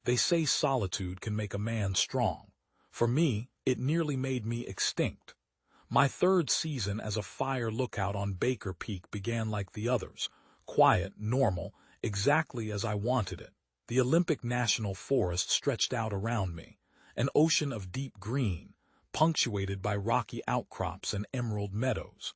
They say solitude can make a man strong. For me, it nearly made me extinct. My third season as a fire lookout on Baker Peak began like the others, quiet, normal, exactly as I wanted it. The Olympic National Forest stretched out around me, an ocean of deep green, punctuated by rocky outcrops and emerald meadows.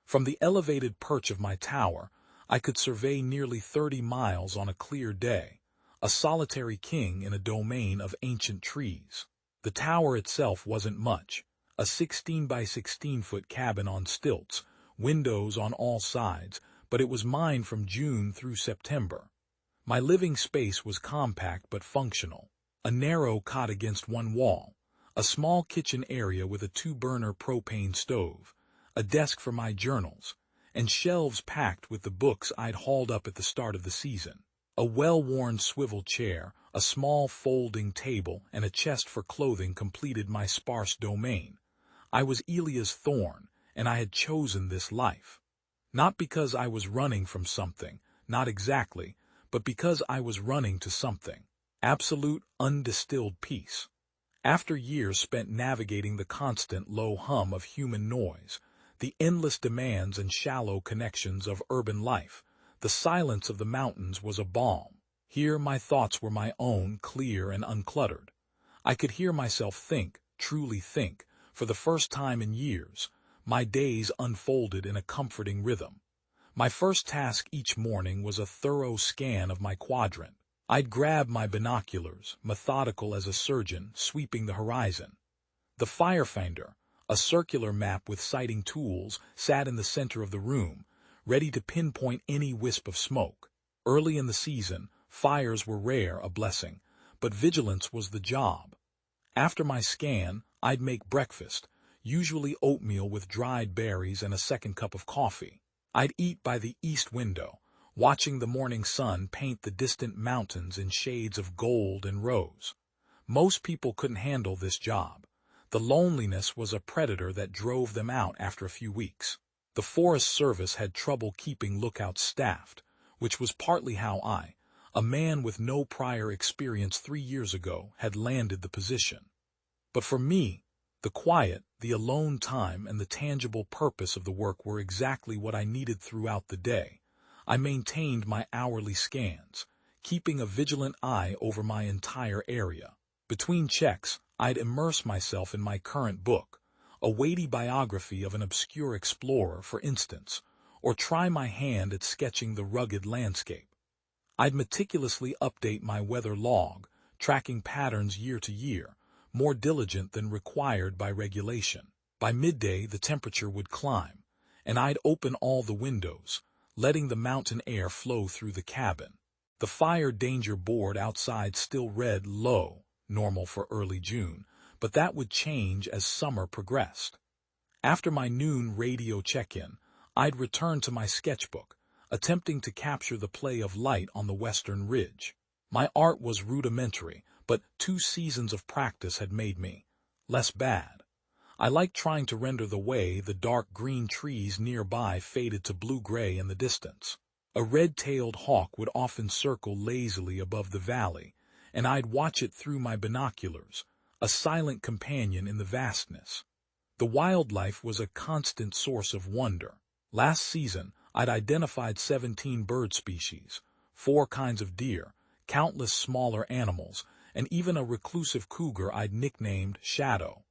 From the elevated perch of my tower, I could survey nearly 30 miles on a clear day, a solitary king in a domain of ancient trees. The tower itself wasn't much, a 16 by 16-foot cabin on stilts, windows on all sides, but it was mine from June through September. My living space was compact but functional. A narrow cot against one wall, a small kitchen area with a 2-burner propane stove, a desk for my journals, and shelves packed with the books I'd hauled up at the start of the season. A well-worn swivel chair, a small folding table, and a chest for clothing completed my sparse domain. I was Elia's thorn, and I had chosen this life. Not because I was running from something, not exactly, but because I was running to something. Absolute, undistilled peace. After years spent navigating the constant low hum of human noise, the endless demands and shallow connections of urban life, the silence of the mountains was a balm. Here my thoughts were my own, clear and uncluttered. I could hear myself think, truly think, for the first time in years. My days unfolded in a comforting rhythm. My first task each morning was a thorough scan of my quadrant. I'd grab my binoculars, methodical as a surgeon, sweeping the horizon. The firefinder, a circular map with sighting tools, sat in the center of the room, ready to pinpoint any wisp of smoke. Early in the season, fires were rare, a blessing, but vigilance was the job. After my scan, I'd make breakfast, usually oatmeal with dried berries and a second cup of coffee. I'd eat by the east window, watching the morning sun paint the distant mountains in shades of gold and rose. Most people couldn't handle this job. The loneliness was a predator that drove them out after a few weeks. The Forest Service had trouble keeping lookouts staffed, which was partly how I, a man with no prior experience 3 years ago, had landed the position. But for me, the quiet, the alone time, and the tangible purpose of the work were exactly what I needed throughout the day. I maintained my hourly scans, keeping a vigilant eye over my entire area. Between checks, I'd immerse myself in my current book, a weighty biography of an obscure explorer, for instance, or try my hand at sketching the rugged landscape. I'd meticulously update my weather log, tracking patterns year to year, more diligent than required by regulation. By midday, the temperature would climb, and I'd open all the windows, letting the mountain air flow through the cabin. The fire danger board outside still read low, normal for early June, but that would change as summer progressed. After my noon radio check-in, I'd return to my sketchbook, attempting to capture the play of light on the western ridge. My art was rudimentary, but 2 seasons of practice had made me less bad. I liked trying to render the way the dark green trees nearby faded to blue-gray in the distance. A red-tailed hawk would often circle lazily above the valley, and I'd watch it through my binoculars, a silent companion in the vastness. The wildlife was a constant source of wonder. Last season, I'd identified 17 bird species, 4 kinds of deer, countless smaller animals, and even a reclusive cougar I'd nicknamed Shadow,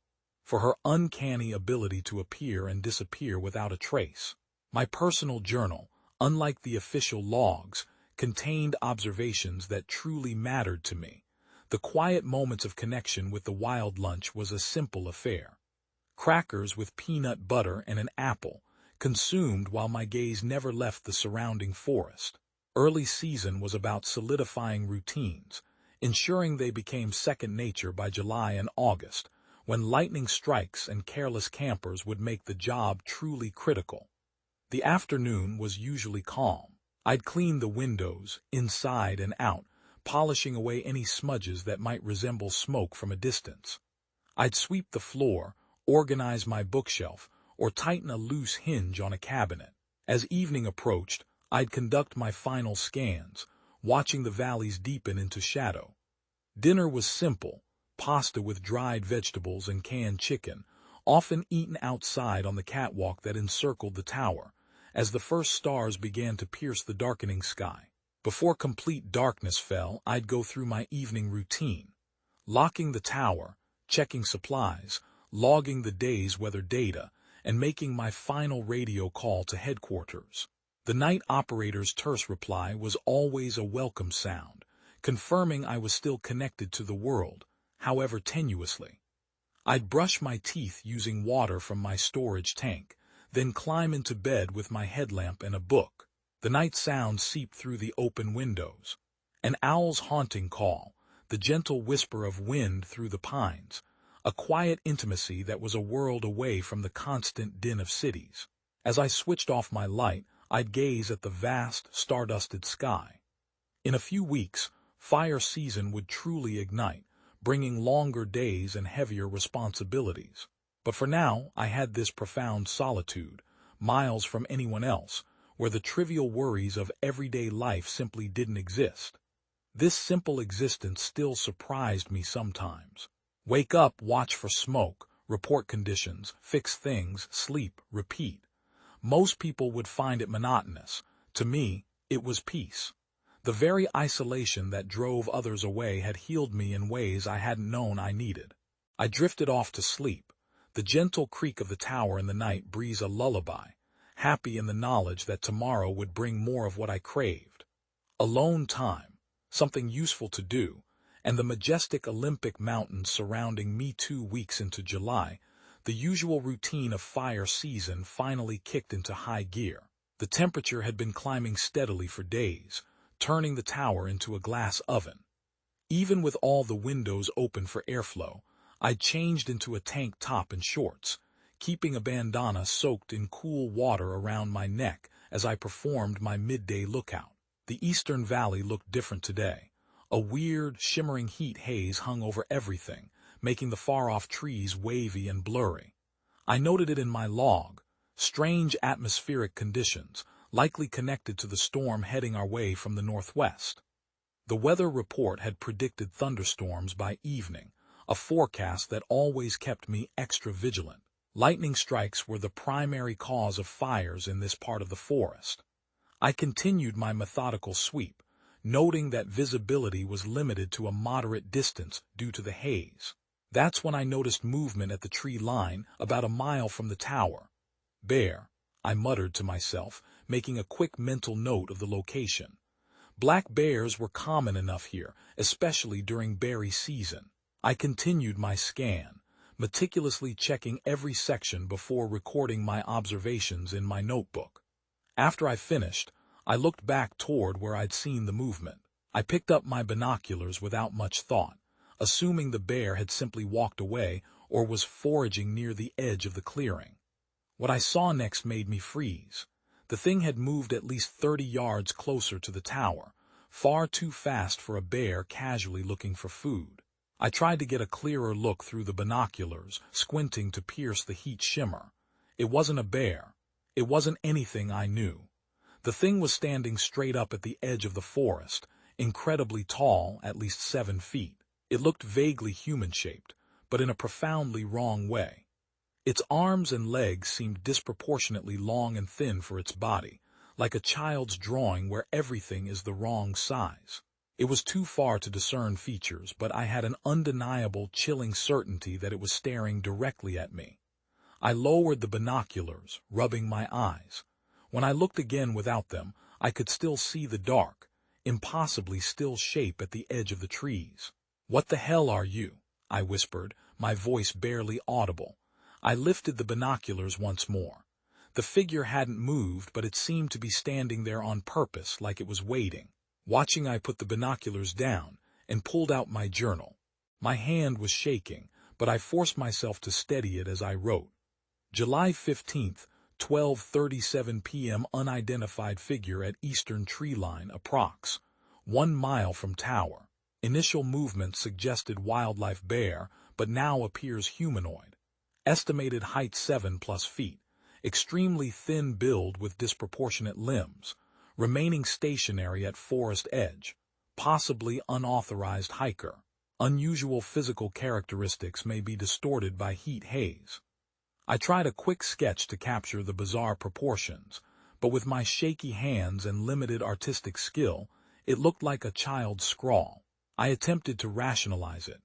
for her uncanny ability to appear and disappear without a trace. My personal journal, unlike the official logs, contained observations that truly mattered to me. The quiet moments of connection with the wild lunch was a simple affair. Crackers with peanut butter and an apple, consumed while my gaze never left the surrounding forest. Early season was about solidifying routines, ensuring they became second nature by July and August, when lightning strikes and careless campers would make the job truly critical. The afternoon was usually calm. I'd clean the windows, inside and out, polishing away any smudges that might resemble smoke from a distance. I'd sweep the floor, organize my bookshelf, or tighten a loose hinge on a cabinet. As evening approached, I'd conduct my final scans, watching the valleys deepen into shadow. Dinner was simple, pasta with dried vegetables and canned chicken, often eaten outside on the catwalk that encircled the tower, as the first stars began to pierce the darkening sky. Before complete darkness fell, I'd go through my evening routine, locking the tower, checking supplies, logging the day's weather data, and making my final radio call to headquarters. The night operator's terse reply was always a welcome sound, confirming I was still connected to the world, however tenuously. I'd brush my teeth using water from my storage tank, then climb into bed with my headlamp and a book. The night sound seeped through the open windows. An owl's haunting call, the gentle whisper of wind through the pines, a quiet intimacy that was a world away from the constant din of cities. As I switched off my light, I'd gaze at the vast, stardusted sky. In a few weeks, fire season would truly ignite, bringing longer days and heavier responsibilities. But for now, I had this profound solitude, miles from anyone else, where the trivial worries of everyday life simply didn't exist. This simple existence still surprised me sometimes. Wake up, watch for smoke, report conditions, fix things, sleep, repeat. Most people would find it monotonous. To me, it was peace. The very isolation that drove others away had healed me in ways I hadn't known I needed. I drifted off to sleep, the gentle creak of the tower in the night breeze a lullaby, happy in the knowledge that tomorrow would bring more of what I craved. Alone time, something useful to do, and the majestic Olympic mountains surrounding me. 2 weeks into July, the usual routine of fire season finally kicked into high gear. The temperature had been climbing steadily for days, turning the tower into a glass oven. Even with all the windows open for airflow, I'd changed into a tank top and shorts, keeping a bandana soaked in cool water around my neck as I performed my midday lookout. The eastern valley looked different today. A weird, shimmering heat haze hung over everything, making the far-off trees wavy and blurry. I noted it in my log: strange atmospheric conditions, likely connected to the storm heading our way from the northwest. The weather report had predicted thunderstorms by evening, a forecast that always kept me extra vigilant. Lightning strikes were the primary cause of fires in this part of the forest. I continued my methodical sweep, noting that visibility was limited to a moderate distance due to the haze. That's when I noticed movement at the tree line about a mile from the tower. Bear, I muttered to myself, making a quick mental note of the location. Black bears were common enough here, especially during berry season. I continued my scan, meticulously checking every section before recording my observations in my notebook. After I finished, I looked back toward where I'd seen the movement. I picked up my binoculars without much thought, assuming the bear had simply walked away or was foraging near the edge of the clearing. What I saw next made me freeze. The thing had moved at least 30 yards closer to the tower, far too fast for a bear casually looking for food. I tried to get a clearer look through the binoculars, squinting to pierce the heat shimmer. It wasn't a bear. It wasn't anything I knew. The thing was standing straight up at the edge of the forest, incredibly tall, at least 7 feet. It looked vaguely human-shaped, but in a profoundly wrong way. Its arms and legs seemed disproportionately long and thin for its body, like a child's drawing where everything is the wrong size. It was too far to discern features, but I had an undeniable, chilling certainty that it was staring directly at me. I lowered the binoculars, rubbing my eyes. When I looked again without them, I could still see the dark, impossibly still shape at the edge of the trees. "What the hell are you?" I whispered, my voice barely audible. I lifted the binoculars once more. The figure hadn't moved, but it seemed to be standing there on purpose, like it was waiting. Watching, I put the binoculars down and pulled out my journal. My hand was shaking, but I forced myself to steady it as I wrote. July 15th, 12:37 p.m. Unidentified figure at eastern tree line, approx. 1 mile from tower. Initial movement suggested wildlife bear, but now appears humanoid. Estimated height 7+ feet. Extremely thin build with disproportionate limbs. Remaining stationary at forest edge. Possibly unauthorized hiker. Unusual physical characteristics may be distorted by heat haze. I tried a quick sketch to capture the bizarre proportions, but with my shaky hands and limited artistic skill, it looked like a child's scrawl. I attempted to rationalize it.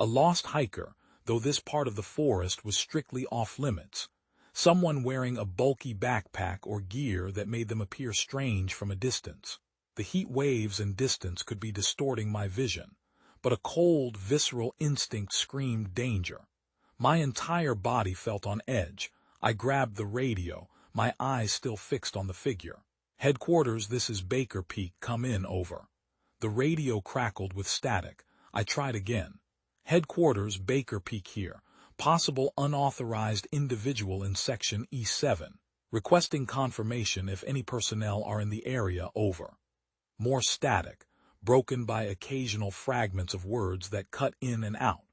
A lost hiker, though this part of the forest was strictly off-limits. Someone wearing a bulky backpack or gear that made them appear strange from a distance. The heat waves and distance could be distorting my vision, but a cold, visceral instinct screamed danger. My entire body felt on edge. I grabbed the radio, my eyes still fixed on the figure. "Headquarters, this is Baker Peak, come in, over." The radio crackled with static. I tried again. "Headquarters, Baker Peak here. Possible unauthorized individual in Section E7. Requesting confirmation if any personnel are in the area, over." More static, broken by occasional fragments of words that cut in and out.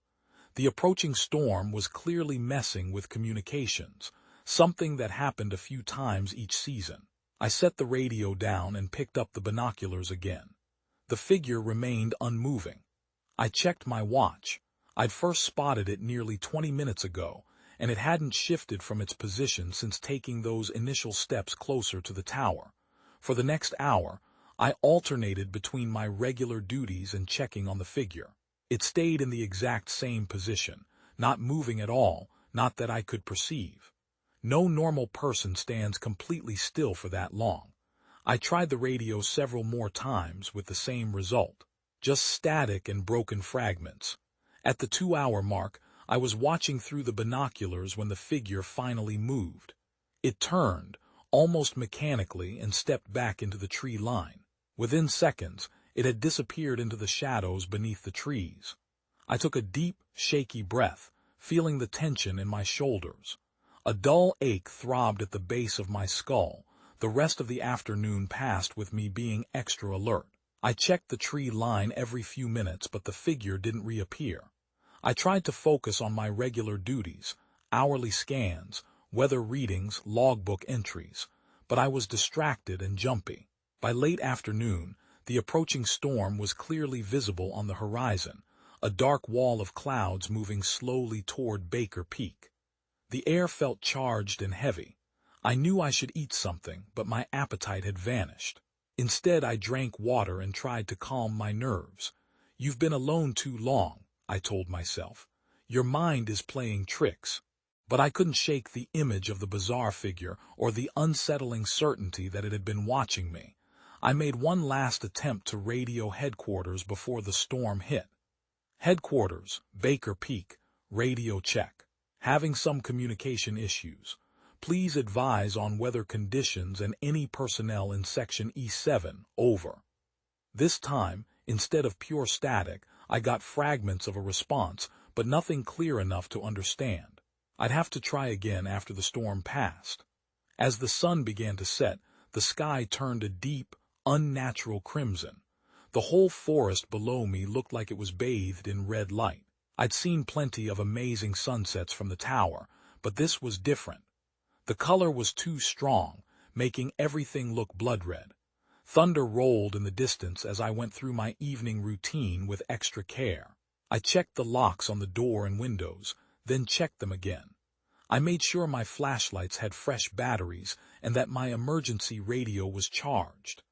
The approaching storm was clearly messing with communications, something that happened a few times each season. I set the radio down and picked up the binoculars again. The figure remained unmoving. I checked my watch. I'd first spotted it nearly 20 minutes ago, and it hadn't shifted from its position since taking those initial steps closer to the tower. For the next hour, I alternated between my regular duties and checking on the figure. It stayed in the exact same position, not moving at all, not that I could perceive. No normal person stands completely still for that long. I tried the radio several more times with the same result. Just static and broken fragments. At the 2-hour mark, I was watching through the binoculars when the figure finally moved. It turned, almost mechanically, and stepped back into the tree line. Within seconds, it had disappeared into the shadows beneath the trees. I took a deep, shaky breath, feeling the tension in my shoulders. A dull ache throbbed at the base of my skull. The rest of the afternoon passed with me being extra alert. I checked the tree line every few minutes, but the figure didn't reappear. I tried to focus on my regular duties, hourly scans, weather readings, logbook entries, but I was distracted and jumpy. By late afternoon, the approaching storm was clearly visible on the horizon, a dark wall of clouds moving slowly toward Baker Peak. The air felt charged and heavy. I knew I should eat something, but my appetite had vanished. Instead, I drank water and tried to calm my nerves. "You've been alone too long," I told myself. "Your mind is playing tricks." But I couldn't shake the image of the bizarre figure or the unsettling certainty that it had been watching me. I made one last attempt to radio headquarters before the storm hit. "Headquarters, Baker Peak, radio check. Having some communication issues. Please advise on weather conditions and any personnel in Section E7, over." This time, instead of pure static, I got fragments of a response, but nothing clear enough to understand. I'd have to try again after the storm passed. As the sun began to set, the sky turned a deep, unnatural crimson. The whole forest below me looked like it was bathed in red light. I'd seen plenty of amazing sunsets from the tower, but this was different. The color was too strong, making everything look blood red. Thunder rolled in the distance as I went through my evening routine with extra care. I checked the locks on the door and windows, then checked them again. I made sure my flashlights had fresh batteries and that my emergency radio was charged.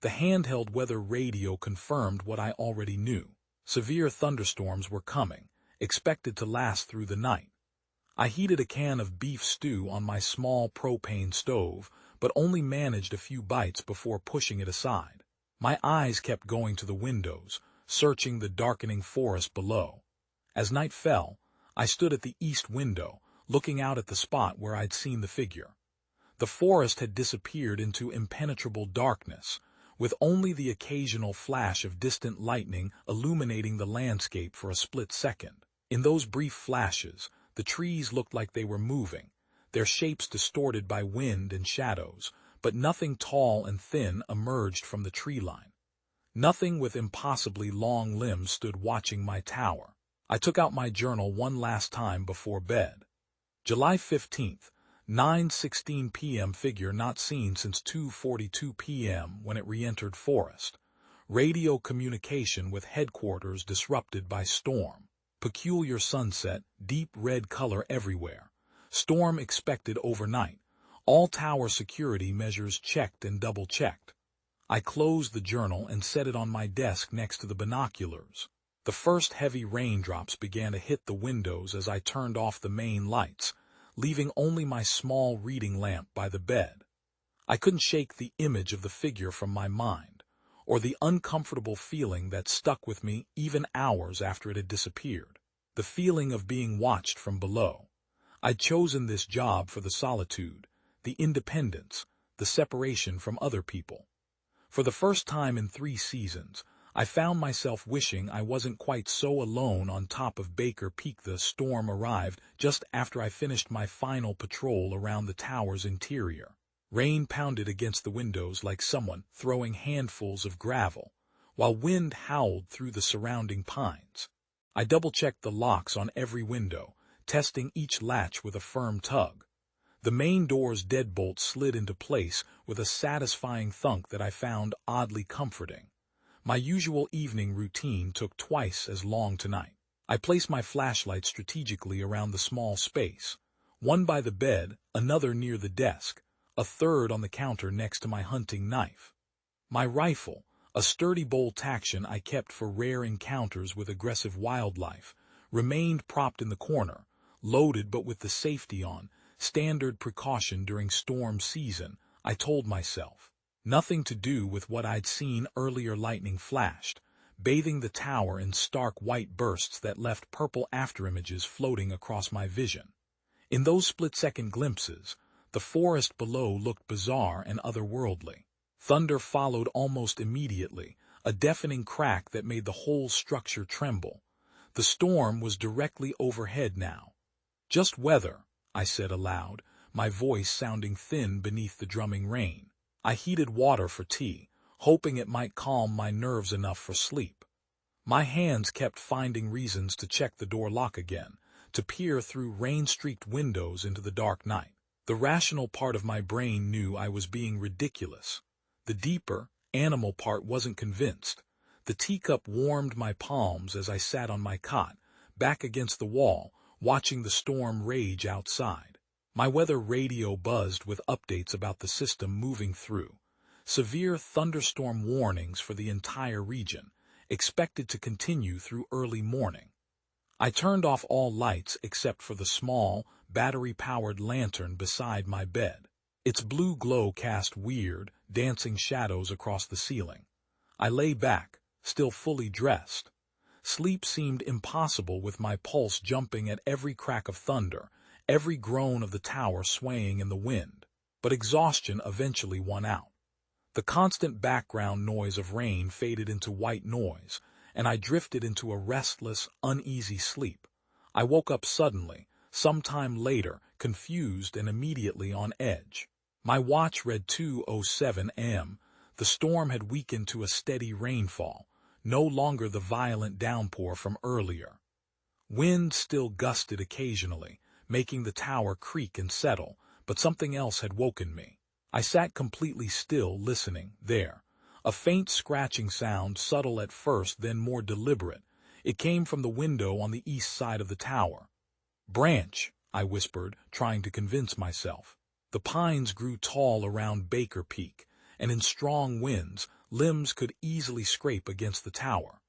The handheld weather radio confirmed what I already knew. Severe thunderstorms were coming, expected to last through the night. I heated a can of beef stew on my small propane stove, but only managed a few bites before pushing it aside. My eyes kept going to the windows, searching the darkening forest below. As night fell, I stood at the east window, looking out at the spot where I'd seen the figure. The forest had disappeared into impenetrable darkness, with only the occasional flash of distant lightning illuminating the landscape for a split second. In those brief flashes, the trees looked like they were moving, their shapes distorted by wind and shadows, but nothing tall and thin emerged from the tree line. Nothing with impossibly long limbs stood watching my tower. I took out my journal one last time before bed. July 15th, 9:16 p.m. Figure not seen since 2:42 p.m. when it re-entered forest. Radio communication with headquarters disrupted by storm. Peculiar sunset, deep red color everywhere. Storm expected overnight. All tower security measures checked and double-checked. I closed the journal and set it on my desk next to the binoculars. The first heavy raindrops began to hit the windows as I turned off the main lights, leaving only my small reading lamp by the bed. I couldn't shake the image of the figure from my mind, or the uncomfortable feeling that stuck with me even hours after it had disappeared. The feeling of being watched from below. I'd chosen this job for the solitude, the independence, the separation from other people. For the first time in 3 seasons, I found myself wishing I wasn't quite so alone on top of Baker Peak. The storm arrived just after I finished my final patrol around the tower's interior. Rain pounded against the windows like someone throwing handfuls of gravel, while wind howled through the surrounding pines. I double-checked the locks on every window, testing each latch with a firm tug. The main door's deadbolt slid into place with a satisfying thunk that I found oddly comforting. My usual evening routine took twice as long tonight. I placed my flashlight strategically around the small space, one by the bed, another near the desk, a third on the counter next to my hunting knife. My rifle, a sturdy bolt-action I kept for rare encounters with aggressive wildlife, remained propped in the corner, loaded but with the safety on, standard precaution during storm season, I told myself. Nothing to do with what I'd seen earlier. Lightning flashed, bathing the tower in stark white bursts that left purple afterimages floating across my vision. In those split-second glimpses, the forest below looked bizarre and otherworldly. Thunder followed almost immediately, a deafening crack that made the whole structure tremble. The storm was directly overhead now. "Just weather," I said aloud, my voice sounding thin beneath the drumming rain. I heated water for tea, hoping it might calm my nerves enough for sleep. My hands kept finding reasons to check the door lock again, to peer through rain-streaked windows into the dark night. The rational part of my brain knew I was being ridiculous. The deeper, animal part wasn't convinced. The teacup warmed my palms as I sat on my cot, back against the wall, watching the storm rage outside. My weather radio buzzed with updates about the system moving through. Severe thunderstorm warnings for the entire region, expected to continue through early morning. I turned off all lights except for the small, battery-powered lantern beside my bed. Its blue glow cast weird, dancing shadows across the ceiling. I lay back, still fully dressed. Sleep seemed impossible with my pulse jumping at every crack of thunder, every groan of the tower swaying in the wind. But exhaustion eventually won out. The constant background noise of rain faded into white noise, and I drifted into a restless, uneasy sleep. I woke up suddenly, sometime later, confused and immediately on edge. My watch read 2:07 a.m. The storm had weakened to a steady rainfall, no longer the violent downpour from earlier. Wind still gusted occasionally, making the tower creak and settle, but something else had woken me. I sat completely still, listening, there. A faint scratching sound, subtle at first, then more deliberate. It came from the window on the east side of the tower. "Branch," I whispered, trying to convince myself. The pines grew tall around Baker Peak, and in strong winds, limbs could easily scrape against the tower.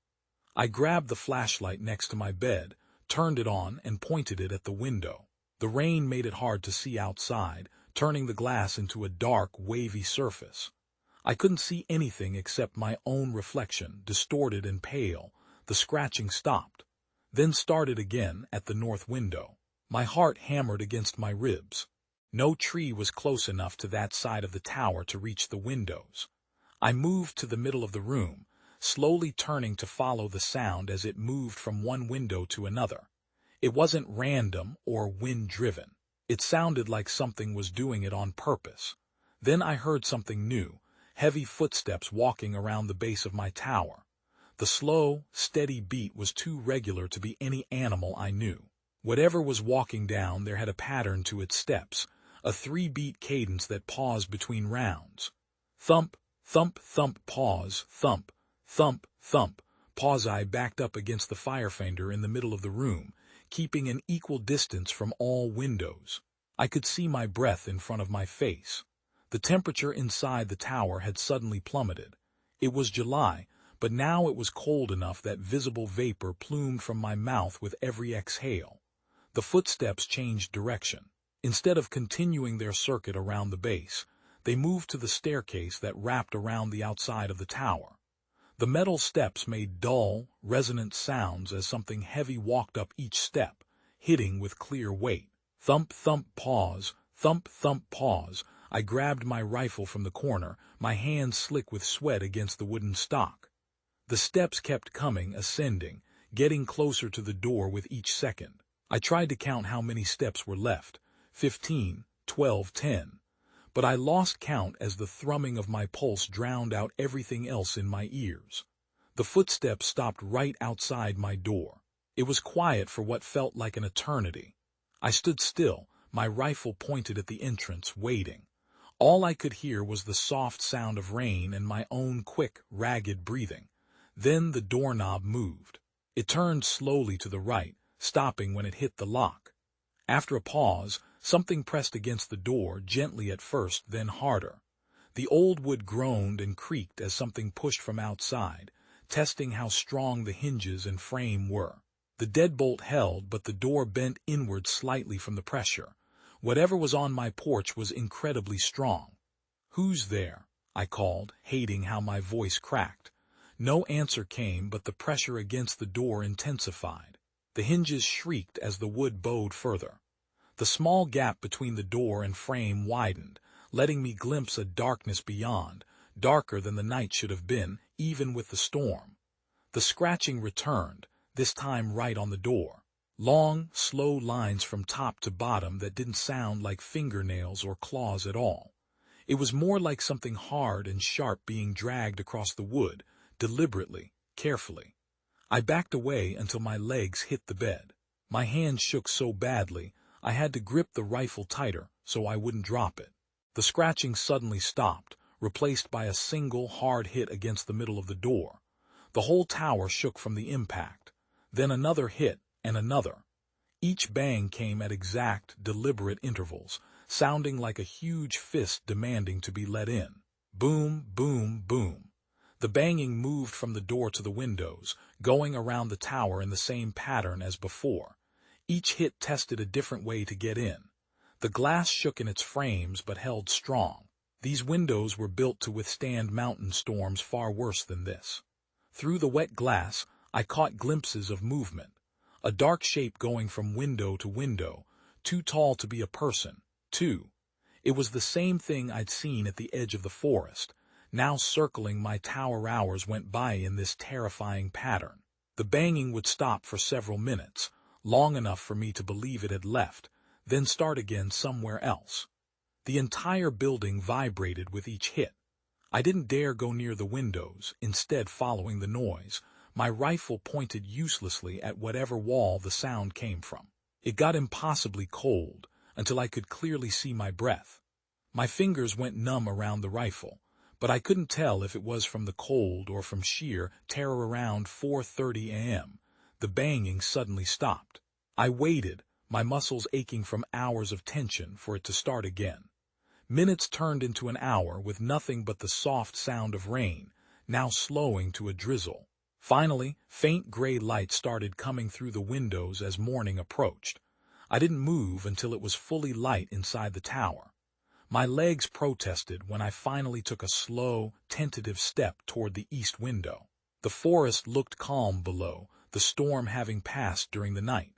I grabbed the flashlight next to my bed, turned it on, and pointed it at the window. The rain made it hard to see outside, turning the glass into a dark, wavy surface. I couldn't see anything except my own reflection, distorted and pale. The scratching stopped, then started again at the north window. My heart hammered against my ribs. No tree was close enough to that side of the tower to reach the windows. I moved to the middle of the room, slowly turning to follow the sound as it moved from one window to another. It wasn't random or wind-driven. It sounded like something was doing it on purpose. Then I heard something new, heavy footsteps walking around the base of my tower. The slow, steady beat was too regular to be any animal I knew. Whatever was walking down there had a pattern to its steps, a 3-beat cadence that paused between rounds. Thump, thump, thump, pause, thump, Thump, thump. Pause. I backed up against the fire fender in the middle of the room, keeping an equal distance from all windows. I could see my breath in front of my face. The temperature inside the tower had suddenly plummeted. It was July, but now it was cold enough that visible vapor plumed from my mouth with every exhale. The footsteps changed direction. Instead of continuing their circuit around the base, they moved to the staircase that wrapped around the outside of the tower. The metal steps made dull, resonant sounds as something heavy walked up each step, hitting with clear weight. Thump, thump, pause. Thump, thump, pause. I grabbed my rifle from the corner, my hands slick with sweat against the wooden stock. The steps kept coming, ascending, getting closer to the door with each second. I tried to count how many steps were left. 15, 12, 10. But I lost count as the thrumming of my pulse drowned out everything else in my ears. The footsteps stopped right outside my door. It was quiet for what felt like an eternity. I stood still, my rifle pointed at the entrance, waiting. All I could hear was the soft sound of rain and my own quick, ragged breathing. Then the doorknob moved. It turned slowly to the right, stopping when it hit the lock. After a pause, something pressed against the door, gently at first, then harder. The old wood groaned and creaked as something pushed from outside, testing how strong the hinges and frame were. The deadbolt held, but the door bent inward slightly from the pressure. Whatever was on my porch was incredibly strong. "Who's there?" I called, hating how my voice cracked. No answer came, but the pressure against the door intensified. The hinges shrieked as the wood bowed further. The small gap between the door and frame widened, letting me glimpse a darkness beyond, darker than the night should have been, even with the storm. The scratching returned, this time right on the door. Long, slow lines from top to bottom that didn't sound like fingernails or claws at all. It was more like something hard and sharp being dragged across the wood, deliberately, carefully. I backed away until my legs hit the bed. My hands shook so badly, I had to grip the rifle tighter so I wouldn't drop it. The scratching suddenly stopped, replaced by a single hard hit against the middle of the door. The whole tower shook from the impact. Then another hit, and another. Each bang came at exact, deliberate intervals, sounding like a huge fist demanding to be let in. Boom, boom, boom. The banging moved from the door to the windows, going around the tower in the same pattern as before. Each hit tested a different way to get in. The glass shook in its frames but held strong. These windows were built to withstand mountain storms far worse than this. Through the wet glass, I caught glimpses of movement. A dark shape going from window to window, too tall to be a person, too. It was the same thing I'd seen at the edge of the forest. Now circling my tower, hours went by in this terrifying pattern. The banging would stop for several minutes, long enough for me to believe it had left, then start again somewhere else. The entire building vibrated with each hit. I didn't dare go near the windows, instead following the noise, my rifle pointed uselessly at whatever wall the sound came from. It got impossibly cold, until I could clearly see my breath. My fingers went numb around the rifle, but I couldn't tell if it was from the cold or from sheer terror. Around 4:30 a.m., the banging suddenly stopped. I waited, my muscles aching from hours of tension, for it to start again. Minutes turned into an hour with nothing but the soft sound of rain, now slowing to a drizzle. Finally, faint gray light started coming through the windows as morning approached. I didn't move until it was fully light inside the tower. My legs protested when I finally took a slow, tentative step toward the east window. The forest looked calm below, the storm having passed during the night.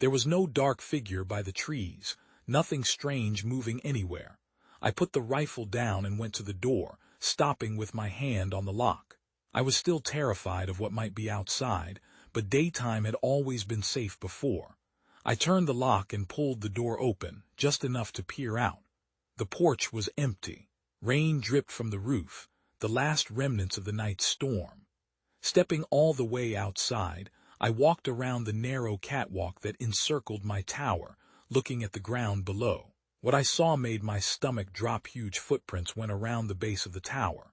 There was no dark figure by the trees, nothing strange moving anywhere. I put the rifle down and went to the door, stopping with my hand on the lock. I was still terrified of what might be outside, but daytime had always been safe before. I turned the lock and pulled the door open, just enough to peer out. The porch was empty. Rain dripped from the roof, the last remnants of the night's storm. Stepping all the way outside, I walked around the narrow catwalk that encircled my tower, looking at the ground below. What I saw made my stomach drop. Huge footprints went around the base of the tower.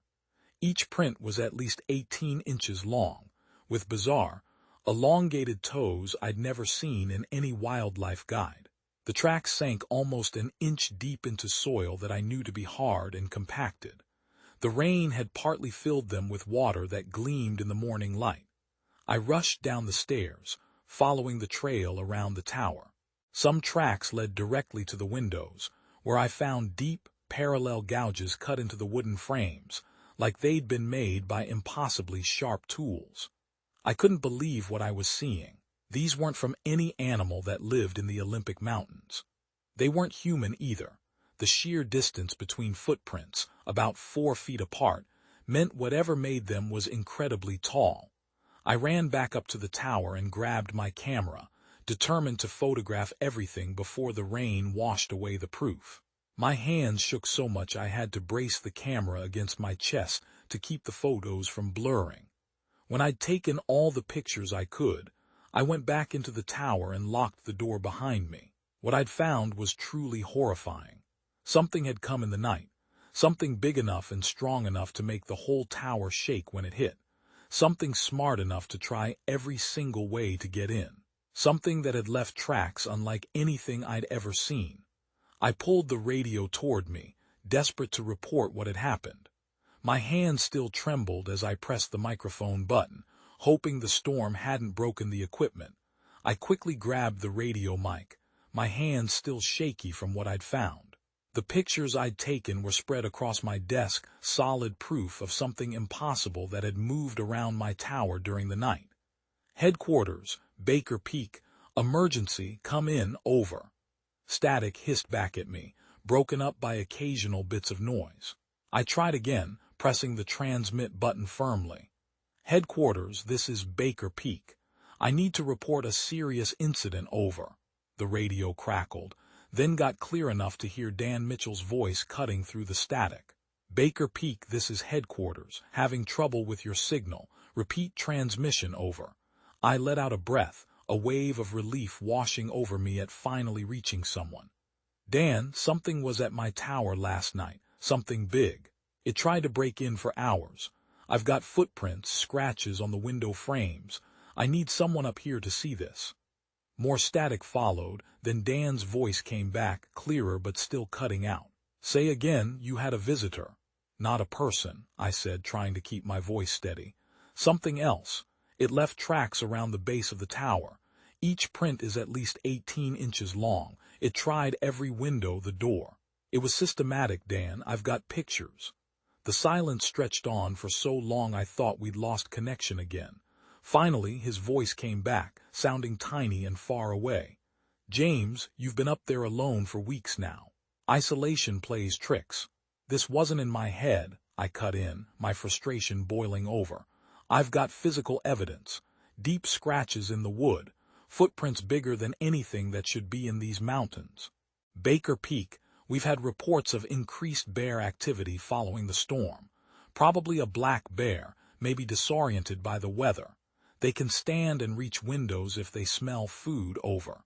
Each print was at least 18 inches long, with bizarre, elongated toes I'd never seen in any wildlife guide. The tracks sank almost an inch deep into soil that I knew to be hard and compacted. The rain had partly filled them with water that gleamed in the morning light. I rushed down the stairs, following the trail around the tower. Some tracks led directly to the windows, where I found deep, parallel gouges cut into the wooden frames, like they'd been made by impossibly sharp tools. I couldn't believe what I was seeing. These weren't from any animal that lived in the Olympic Mountains. They weren't human either. The sheer distance between footprints, about 4 feet apart, meant whatever made them was incredibly tall. I ran back up to the tower and grabbed my camera, determined to photograph everything before the rain washed away the proof. My hands shook so much I had to brace the camera against my chest to keep the photos from blurring. When I'd taken all the pictures I could, I went back into the tower and locked the door behind me. What I'd found was truly horrifying. Something had come in the night, something big enough and strong enough to make the whole tower shake when it hit, something smart enough to try every single way to get in, something that had left tracks unlike anything I'd ever seen. I pulled the radio toward me, desperate to report what had happened. My hands still trembled as I pressed the microphone button, hoping the storm hadn't broken the equipment. I quickly grabbed the radio mic, my hands still shaky from what I'd found. The pictures I'd taken were spread across my desk, solid proof of something impossible that had moved around my tower during the night. Headquarters, Baker Peak, emergency, come in, over. Static hissed back at me, broken up by occasional bits of noise. I tried again, pressing the transmit button firmly. Headquarters, this is Baker Peak. I need to report a serious incident, over. The radio crackled, then got clear enough to hear Dan Mitchell's voice cutting through the static. Baker Peak, this is headquarters. Having trouble with your signal. Repeat transmission, over. I let out a breath, a wave of relief washing over me at finally reaching someone. Dan, something was at my tower last night, something big. It tried to break in for hours. I've got footprints, scratches on the window frames. I need someone up here to see this. More static followed, then Dan's voice came back, clearer but still cutting out. Say again, you had a visitor. Not a person, I said, trying to keep my voice steady. Something else. It left tracks around the base of the tower. Each print is at least 18 inches long. It tried every window, the door. It was systematic, Dan. I've got pictures. The silence stretched on for so long I thought we'd lost connection again. Finally, his voice came back, sounding tiny and far away. James, you've been up there alone for weeks now. Isolation plays tricks. This wasn't in my head, I cut in, my frustration boiling over. I've got physical evidence. Deep scratches in the wood, footprints bigger than anything that should be in these mountains. Baker Peak, we've had reports of increased bear activity following the storm. Probably a black bear, maybe disoriented by the weather. They can stand and reach windows if they smell food, over.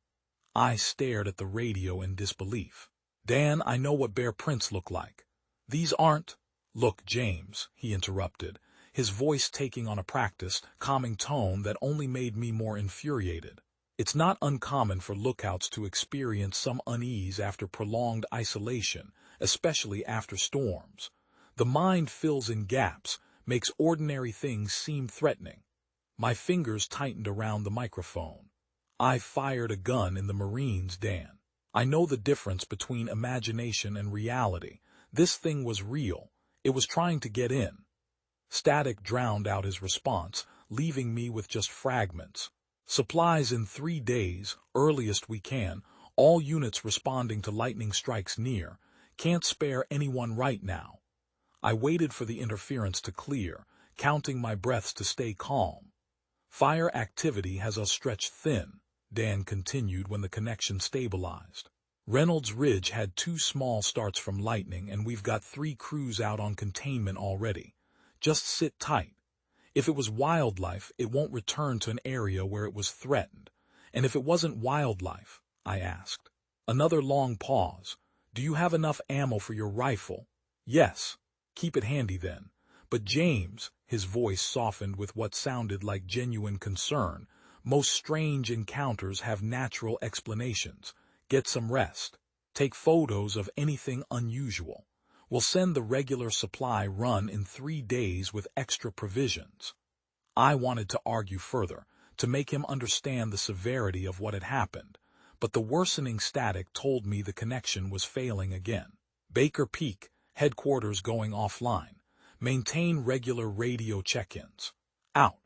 I stared at the radio in disbelief. Dan, I know what bear prints look like. These aren't— Look, James, he interrupted, his voice taking on a practiced, calming tone that only made me more infuriated. It's not uncommon for lookouts to experience some unease after prolonged isolation, especially after storms. The mind fills in gaps, makes ordinary things seem threatening. My fingers tightened around the microphone. I fired a gun in the Marines, Dan. I know the difference between imagination and reality. This thing was real. It was trying to get in. Static drowned out his response, leaving me with just fragments. Supplies in 3 days, earliest we can, all units responding to lightning strikes near. Can't spare anyone right now. I waited for the interference to clear, counting my breaths to stay calm. Fire activity has us stretched thin, Dan continued when the connection stabilized. Reynolds Ridge had 2 small starts from lightning, and we've got 3 crews out on containment already. Just sit tight. If it was wildlife, it won't return to an area where it was threatened. And if it wasn't wildlife, I asked. Another long pause. Do you have enough ammo for your rifle? Yes. Keep it handy then. But James, his voice softened with what sounded like genuine concern, most strange encounters have natural explanations. Get some rest. Take photos of anything unusual. We'll send the regular supply run in 3 days with extra provisions. I wanted to argue further, to make him understand the severity of what had happened, but the worsening static told me the connection was failing again. Baker Peak, headquarters going offline. Maintain regular radio check-ins. Out.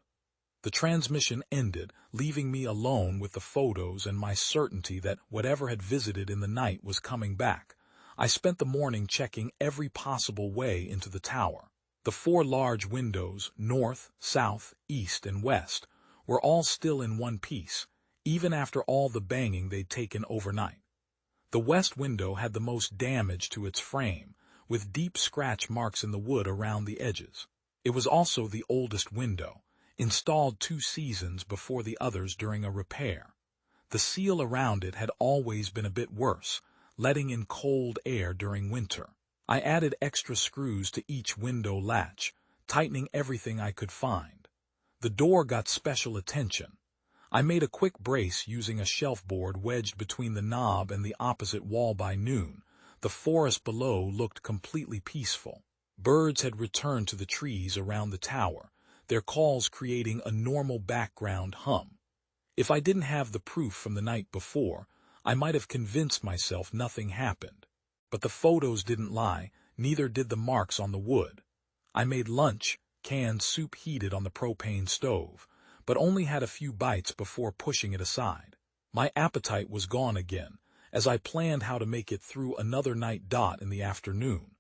The transmission ended, leaving me alone with the photos and my certainty that whatever had visited in the night was coming back. I spent the morning checking every possible way into the tower. The 4 large windows, north, south, east, and west, were all still in one piece, even after all the banging they'd taken overnight. The west window had the most damage to its frame, with deep scratch marks in the wood around the edges. It was also the oldest window, installed 2 seasons before the others during a repair. The seal around it had always been a bit worse, letting in cold air during winter. I added extra screws to each window latch, tightening everything I could find. The door got special attention. I made a quick brace using a shelf board wedged between the knob and the opposite wall. By noon, the forest below looked completely peaceful. Birds had returned to the trees around the tower, their calls creating a normal background hum. If I didn't have the proof from the night before, I might have convinced myself nothing happened. But the photos didn't lie, neither did the marks on the wood. I made lunch, canned soup heated on the propane stove, but only had a few bites before pushing it aside. My appetite was gone again, as I planned how to make it through another night. In the afternoon,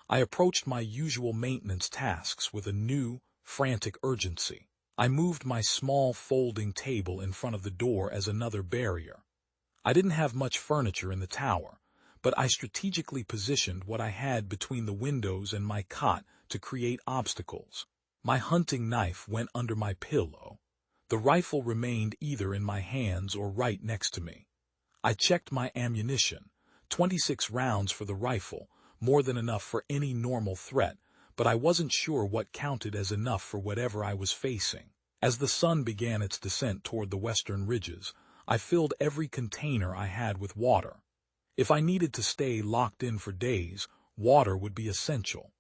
I approached my usual maintenance tasks with a new, frantic urgency. I moved my small folding table in front of the door as another barrier. I didn't have much furniture in the tower, but I strategically positioned what I had between the windows and my cot to create obstacles. My hunting knife went under my pillow. The rifle remained either in my hands or right next to me. I checked my ammunition, 26 rounds for the rifle, more than enough for any normal threat, but I wasn't sure what counted as enough for whatever I was facing. As the sun began its descent toward the western ridges, I filled every container I had with water. If I needed to stay locked in for days, water would be essential.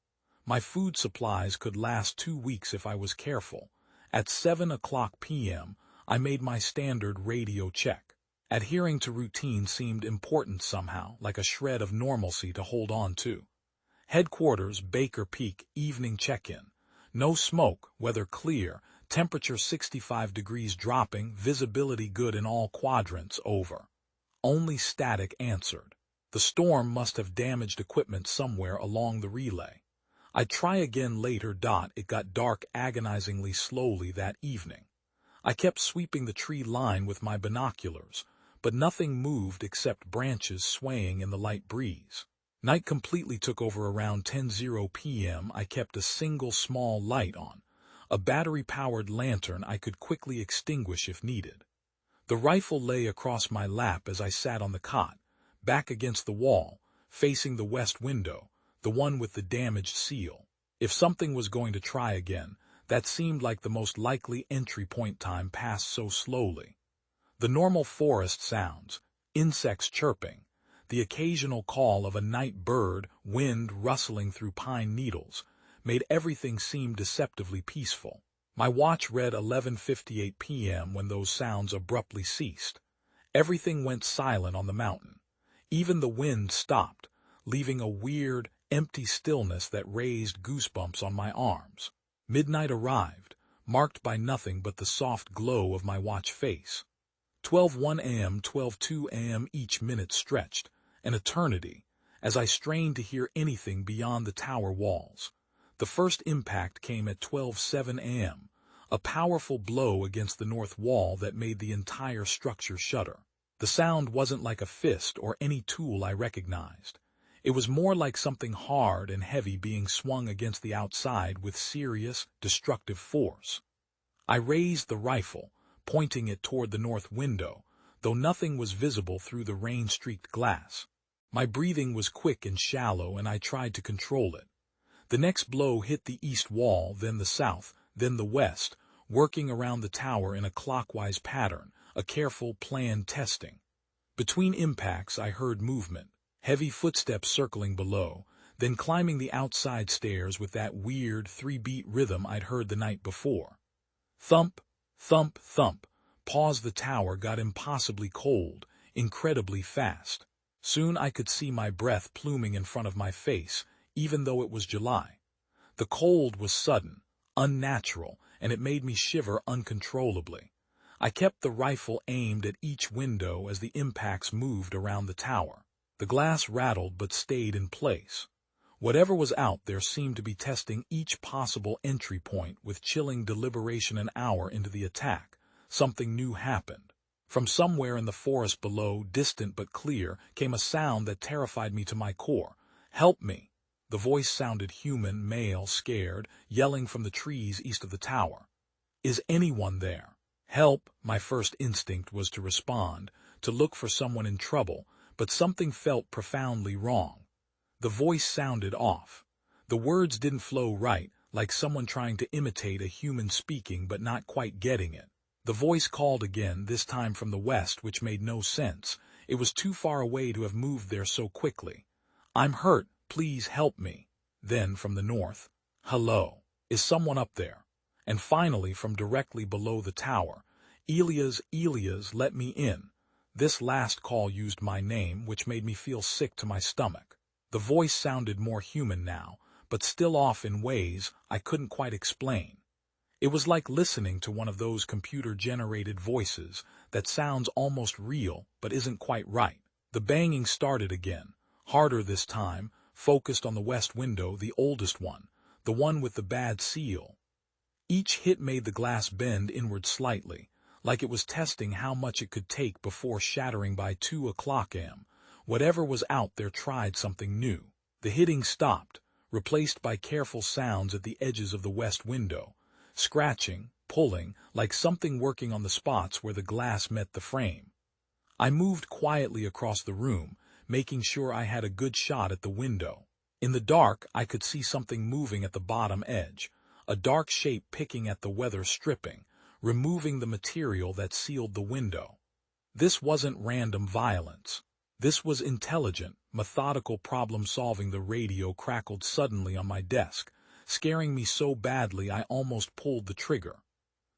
My food supplies could last 2 weeks if I was careful. At 7:00 p.m., I made my standard radio check. Adhering to routine seemed important somehow, like a shred of normalcy to hold on to. Headquarters, Baker Peak, evening check-in. No smoke, weather clear, temperature 65 degrees dropping, visibility good in all quadrants. Over. Only static answered. The storm must have damaged equipment somewhere along the relay. I'd try again later. It got dark agonizingly slowly that evening. I kept sweeping the tree line with my binoculars, but nothing moved except branches swaying in the light breeze. Night completely took over around 10:00 p.m. I kept a single small light on, a battery-powered lantern I could quickly extinguish if needed. The rifle lay across my lap as I sat on the cot, back against the wall, facing the west window, the one with the damaged seal. If something was going to try again, that seemed like the most likely entry point. Time passed so slowly. The normal forest sounds, insects chirping, the occasional call of a night bird, wind rustling through pine needles, made everything seem deceptively peaceful. My watch read 11:58 p.m. when those sounds abruptly ceased. Everything went silent on the mountain. Even the wind stopped, leaving a weird, empty stillness that raised goosebumps on my arms. Midnight arrived, marked by nothing but the soft glow of my watch face. 12:01 a.m., 12:02 a.m. Each minute stretched, an eternity, as I strained to hear anything beyond the tower walls. The first impact came at 12:07 a.m., a powerful blow against the north wall that made the entire structure shudder. The sound wasn't like a fist or any tool I recognized. It was more like something hard and heavy being swung against the outside with serious, destructive force. I raised the rifle, pointing it toward the north window, though nothing was visible through the rain-streaked glass. My breathing was quick and shallow, and I tried to control it. The next blow hit the east wall, then the south, then the west, working around the tower in a clockwise pattern, a careful, planned testing. Between impacts I heard movement, heavy footsteps circling below, then climbing the outside stairs with that weird three-beat rhythm I'd heard the night before. Thump, thump, thump. Pause. The tower got impossibly cold, incredibly fast. Soon I could see my breath pluming in front of my face, even though it was July. The cold was sudden, unnatural, and it made me shiver uncontrollably. I kept the rifle aimed at each window as the impacts moved around the tower. The glass rattled but stayed in place. Whatever was out there seemed to be testing each possible entry point with chilling deliberation. An hour into the attack, something new happened. From somewhere in the forest below, distant but clear, came a sound that terrified me to my core. "Help me!" The voice sounded human, male, scared, yelling from the trees east of the tower. "Is anyone there? Help!" My first instinct was to respond, to look for someone in trouble, but something felt profoundly wrong. The voice sounded off. The words didn't flow right, like someone trying to imitate a human speaking but not quite getting it. The voice called again, this time from the west, which made no sense. It was too far away to have moved there so quickly. "I'm hurt, please help me." Then from the north, "Hello, is someone up there?" And finally from directly below the tower, Elias, let me in." This last call used my name, which made me feel sick to my stomach. The voice sounded more human now, but still off in ways I couldn't quite explain. It was like listening to one of those computer-generated voices that sounds almost real but isn't quite right. The banging started again, harder this time, focused on the west window, the oldest one, the one with the bad seal. Each hit made the glass bend inward slightly, like it was testing how much it could take before shattering. By 2 a.m., whatever was out there tried something new. The hitting stopped, replaced by careful sounds at the edges of the west window, scratching, pulling, like something working on the spots where the glass met the frame. I moved quietly across the room, making sure I had a good shot at the window. In the dark, I could see something moving at the bottom edge, a dark shape picking at the weather stripping, removing the material that sealed the window. This wasn't random violence. This was intelligent, methodical problem-solving. The radio crackled suddenly on my desk, scaring me so badly I almost pulled the trigger.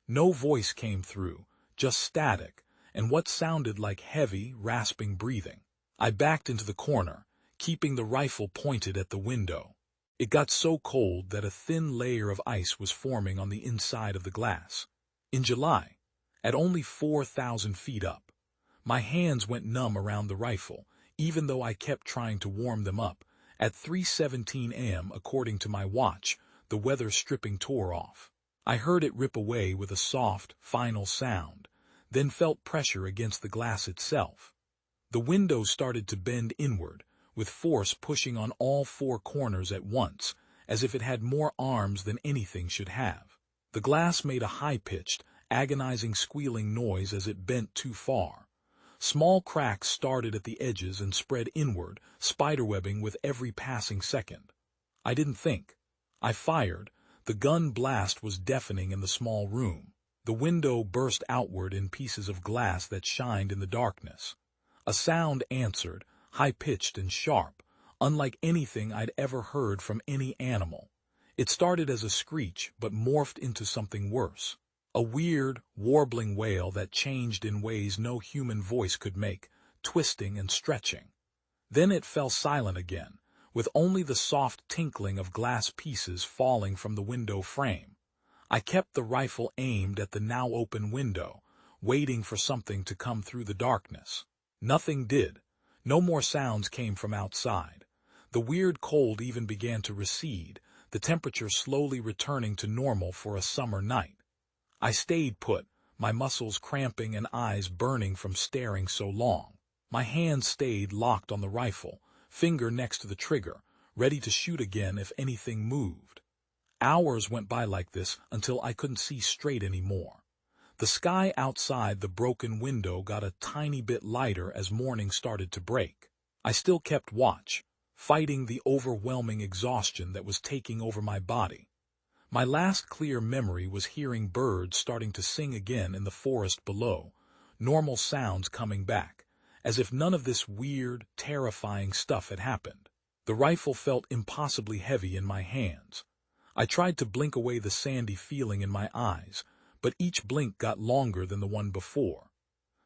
No voice came through, just static, and what sounded like heavy, rasping breathing. I backed into the corner, keeping the rifle pointed at the window. It got so cold that a thin layer of ice was forming on the inside of the glass. In July, at only 4,000 feet up, my hands went numb around the rifle, even though I kept trying to warm them up. At 3:17 a.m., according to my watch, the weather stripping tore off. I heard it rip away with a soft, final sound, then felt pressure against the glass itself. The window started to bend inward, with force pushing on all four corners at once, as if it had more arms than anything should have. The glass made a high-pitched, agonizing squealing noise as it bent too far. Small cracks started at the edges and spread inward, spiderwebbing with every passing second. I didn't think. I fired. The gun blast was deafening in the small room. The window burst outward in pieces of glass that shined in the darkness. A sound answered, high-pitched and sharp, unlike anything I'd ever heard from any animal. It started as a screech, but morphed into something worse. A weird, warbling wail that changed in ways no human voice could make, twisting and stretching. Then it fell silent again, with only the soft tinkling of glass pieces falling from the window frame. I kept the rifle aimed at the now open window, waiting for something to come through the darkness. Nothing did. No more sounds came from outside. The weird cold even began to recede, the temperature slowly returning to normal for a summer night. I stayed put, my muscles cramping and eyes burning from staring so long. My hands stayed locked on the rifle, finger next to the trigger, ready to shoot again if anything moved. Hours went by like this until I couldn't see straight anymore. The sky outside the broken window got a tiny bit lighter as morning started to break. I still kept watch, fighting the overwhelming exhaustion that was taking over my body. My last clear memory was hearing birds starting to sing again in the forest below, normal sounds coming back, as if none of this weird, terrifying stuff had happened. The rifle felt impossibly heavy in my hands. I tried to blink away the sandy feeling in my eyes, but each blink got longer than the one before.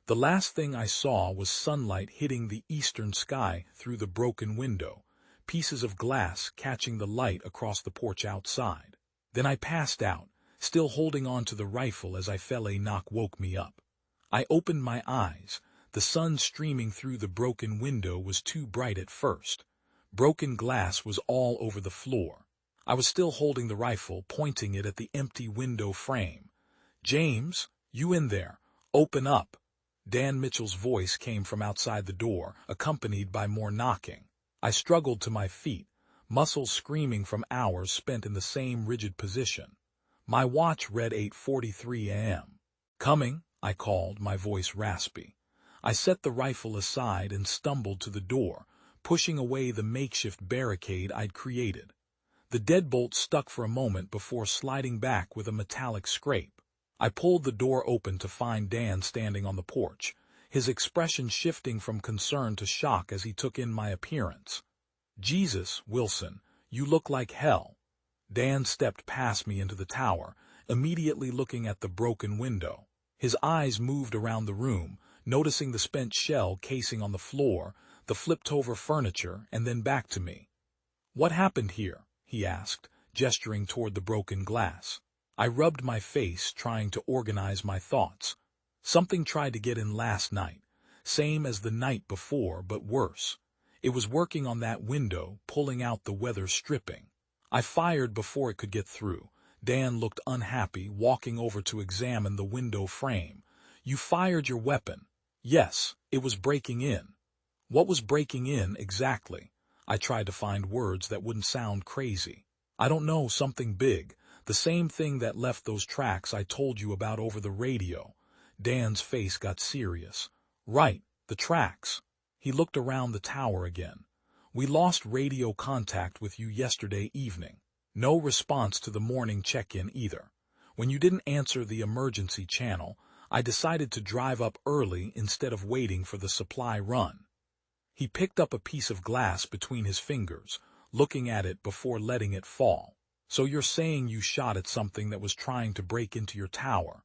The last thing I saw was sunlight hitting the eastern sky through the broken window, pieces of glass catching the light across the porch outside. Then I passed out, still holding on to the rifle as I felt a knock woke me up. I opened my eyes. The sun streaming through the broken window was too bright at first. Broken glass was all over the floor. I was still holding the rifle, pointing it at the empty window frame. "James, you in there? Open up." Dan Mitchell's voice came from outside the door, accompanied by more knocking. I struggled to my feet, muscles screaming from hours spent in the same rigid position. My watch read 8:43 a.m. "Coming," I called, my voice raspy. I set the rifle aside and stumbled to the door, pushing away the makeshift barricade I'd created. The deadbolt stuck for a moment before sliding back with a metallic scrape. I pulled the door open to find Dan standing on the porch, his expression shifting from concern to shock as he took in my appearance. "Jesus, Wilson, you look like hell." Dan stepped past me into the tower, immediately looking at the broken window. His eyes moved around the room, noticing the spent shell casing on the floor, the flipped-over furniture, and then back to me. "What happened here?" he asked, gesturing toward the broken glass. I rubbed my face, trying to organize my thoughts. Something tried to get in last night, same as the night before, but worse. It was working on that window, pulling out the weather stripping. I fired before it could get through. Dan looked unhappy, walking over to examine the window frame. "You fired your weapon." "Yes, it was breaking in." "What was breaking in exactly?" I tried to find words that wouldn't sound crazy. "I don't know, something big. The same thing that left those tracks I told you about over the radio." Dan's face got serious. "Right, the tracks." He looked around the tower again. "We lost radio contact with you yesterday evening. No response to the morning check-in either. When you didn't answer the emergency channel, I decided to drive up early instead of waiting for the supply run." He picked up a piece of glass between his fingers, looking at it before letting it fall. "So you're saying you shot at something that was trying to break into your tower?"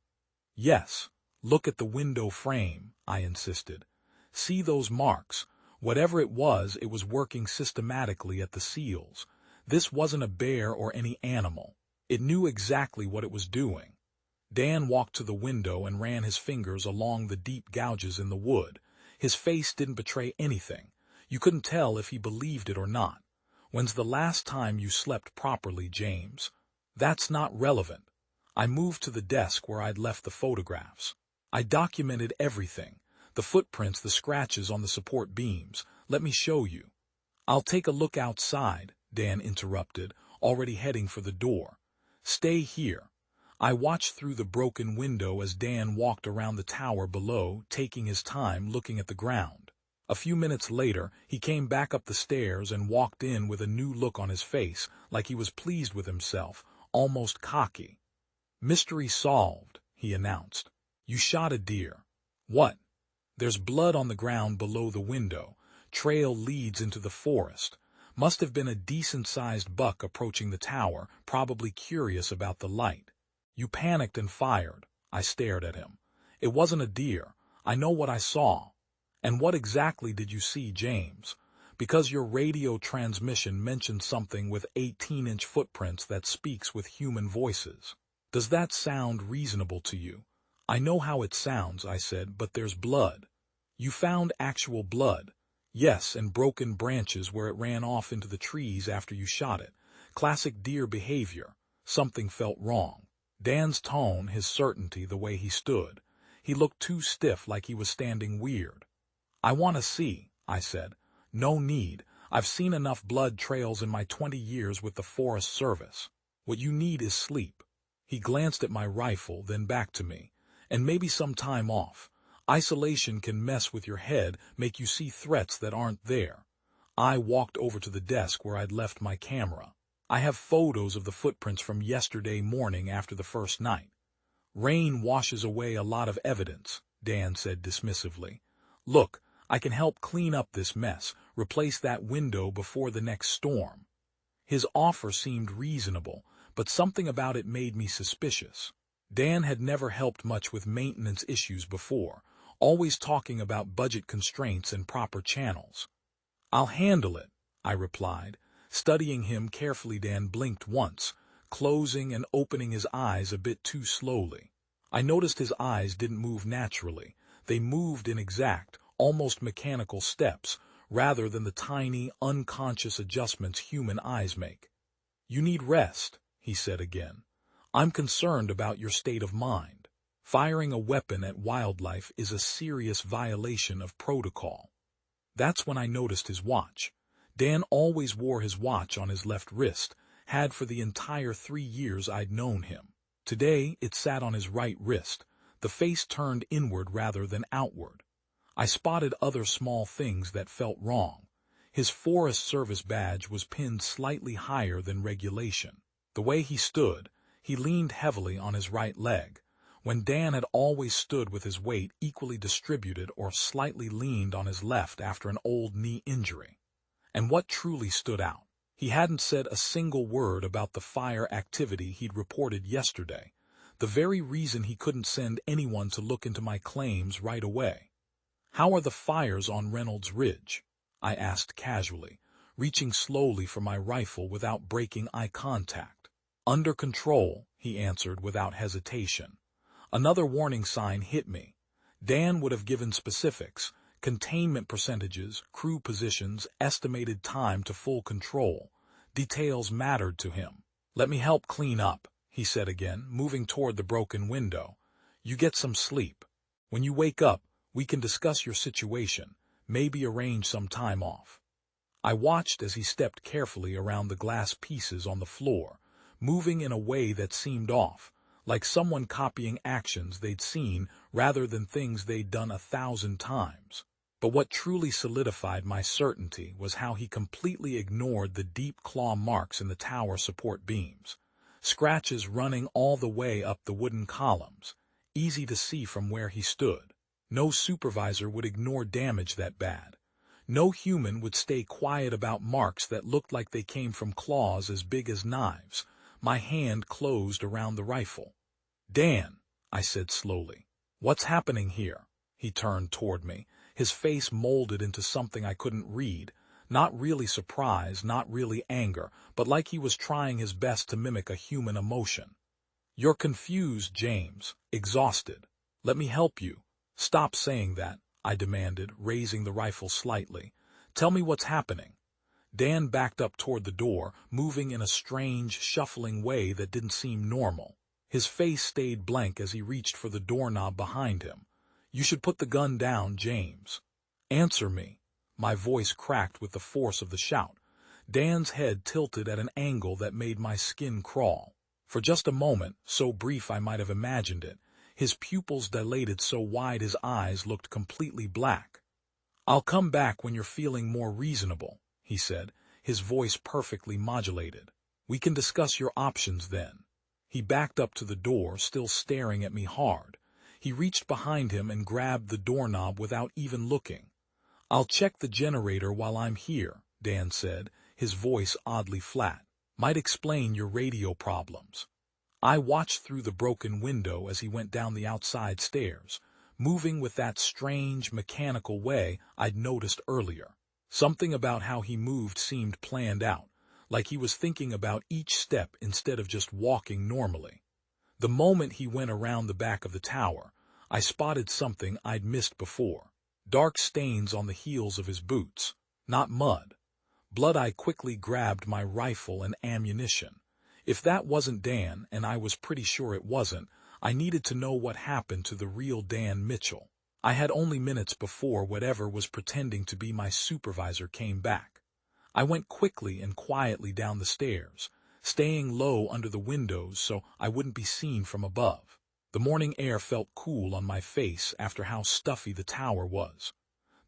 "Yes. Look at the window frame," I insisted. "See those marks? Whatever it was working systematically at the seals. This wasn't a bear or any animal. It knew exactly what it was doing." Dan walked to the window and ran his fingers along the deep gouges in the wood. His face didn't betray anything. You couldn't tell if he believed it or not. "When's the last time you slept properly, James?" "That's not relevant." I moved to the desk where I'd left the photographs. I documented everything. The footprints, the scratches on the support beams. "Let me show you." "I'll take a look outside," Dan interrupted, already heading for the door. "Stay here." I watched through the broken window as Dan walked around the tower below, taking his time looking at the ground. A few minutes later, he came back up the stairs and walked in with a new look on his face, like he was pleased with himself, almost cocky. "Mystery solved," he announced. "You shot a deer." "What?" "There's blood on the ground below the window. Trail leads into the forest. Must have been a decent-sized buck approaching the tower, probably curious about the light. You panicked and fired." I stared at him. "It wasn't a deer. I know what I saw." "And what exactly did you see, James? Because your radio transmission mentioned something with 18-inch footprints that speaks with human voices. Does that sound reasonable to you?" "I know how it sounds," I said, "but there's blood." "You found actual blood?" "Yes, and broken branches where it ran off into the trees after you shot it. Classic deer behavior." Something felt wrong. Dan's tone, his certainty, the way he stood. He looked too stiff, like he was standing weird. "I want to see," I said. "No need. I've seen enough blood trails in my 20 years with the Forest Service. What you need is sleep." He glanced at my rifle, then back to me. "And maybe some time off. Isolation can mess with your head, make you see threats that aren't there." I walked over to the desk where I'd left my camera. I have photos of the footprints from yesterday morning after the first night. Rain washes away a lot of evidence, Dan said dismissively. Look, I can help clean up this mess, replace that window before the next storm. His offer seemed reasonable, but something about it made me suspicious. Dan had never helped much with maintenance issues before, always talking about budget constraints and proper channels. I'll handle it, I replied. Studying him carefully, Dan blinked once, closing and opening his eyes a bit too slowly. I noticed his eyes didn't move naturally. They moved in exact, almost mechanical steps, rather than the tiny, unconscious adjustments human eyes make. You need rest, he said again. I'm concerned about your state of mind. Firing a weapon at wildlife is a serious violation of protocol. That's when I noticed his watch. Dan always wore his watch on his left wrist, had for the entire 3 years I'd known him. Today, it sat on his right wrist, the face turned inward rather than outward. I spotted other small things that felt wrong. His Forest Service badge was pinned slightly higher than regulation. The way he stood, he leaned heavily on his right leg, when Dan had always stood with his weight equally distributed or slightly leaned on his left after an old knee injury. And what truly stood out? He hadn't said a single word about the fire activity he'd reported yesterday, the very reason he couldn't send anyone to look into my claims right away. How are the fires on Reynolds Ridge? I asked casually, reaching slowly for my rifle without breaking eye contact. Under control, he answered without hesitation. Another warning sign hit me. Dan would have given specifics, containment percentages, crew positions, estimated time to full control. Details mattered to him. Let me help clean up, he said again, moving toward the broken window. You get some sleep. When you wake up, we can discuss your situation, maybe arrange some time off. I watched as he stepped carefully around the glass pieces on the floor, moving in a way that seemed off, like someone copying actions they'd seen rather than things they'd done 1,000 times. But what truly solidified my certainty was how he completely ignored the deep claw marks in the tower support beams, scratches running all the way up the wooden columns, easy to see from where he stood. No supervisor would ignore damage that bad. No human would stay quiet about marks that looked like they came from claws as big as knives. My hand closed around the rifle. Dan, I said slowly, what's happening here? He turned toward me, his face molded into something I couldn't read, not really surprise, not really anger, but like he was trying his best to mimic a human emotion. You're confused, James, exhausted. Let me help you. Stop saying that, I demanded, raising the rifle slightly. Tell me what's happening. Dan backed up toward the door, moving in a strange, shuffling way that didn't seem normal. His face stayed blank as he reached for the doorknob behind him. You should put the gun down, James. Answer me. My voice cracked with the force of the shout. Dan's head tilted at an angle that made my skin crawl. For just a moment, so brief I might have imagined it, his pupils dilated so wide his eyes looked completely black. I'll come back when you're feeling more reasonable, he said, his voice perfectly modulated. We can discuss your options then. He backed up to the door, still staring at me hard. He reached behind him and grabbed the doorknob without even looking. I'll check the generator while I'm here, Dan said, his voice oddly flat. Might explain your radio problems. I watched through the broken window as he went down the outside stairs, moving with that strange, mechanical way I'd noticed earlier. Something about how he moved seemed planned out, like he was thinking about each step instead of just walking normally. The moment he went around the back of the tower, I spotted something I'd missed before. Dark stains on the heels of his boots. Not mud. Blood. I quickly grabbed my rifle and ammunition. If that wasn't Dan, and I was pretty sure it wasn't, I needed to know what happened to the real Dan Mitchell. I had only minutes before whatever was pretending to be my supervisor came back. I went quickly and quietly down the stairs, staying low under the windows so I wouldn't be seen from above. The morning air felt cool on my face after how stuffy the tower was.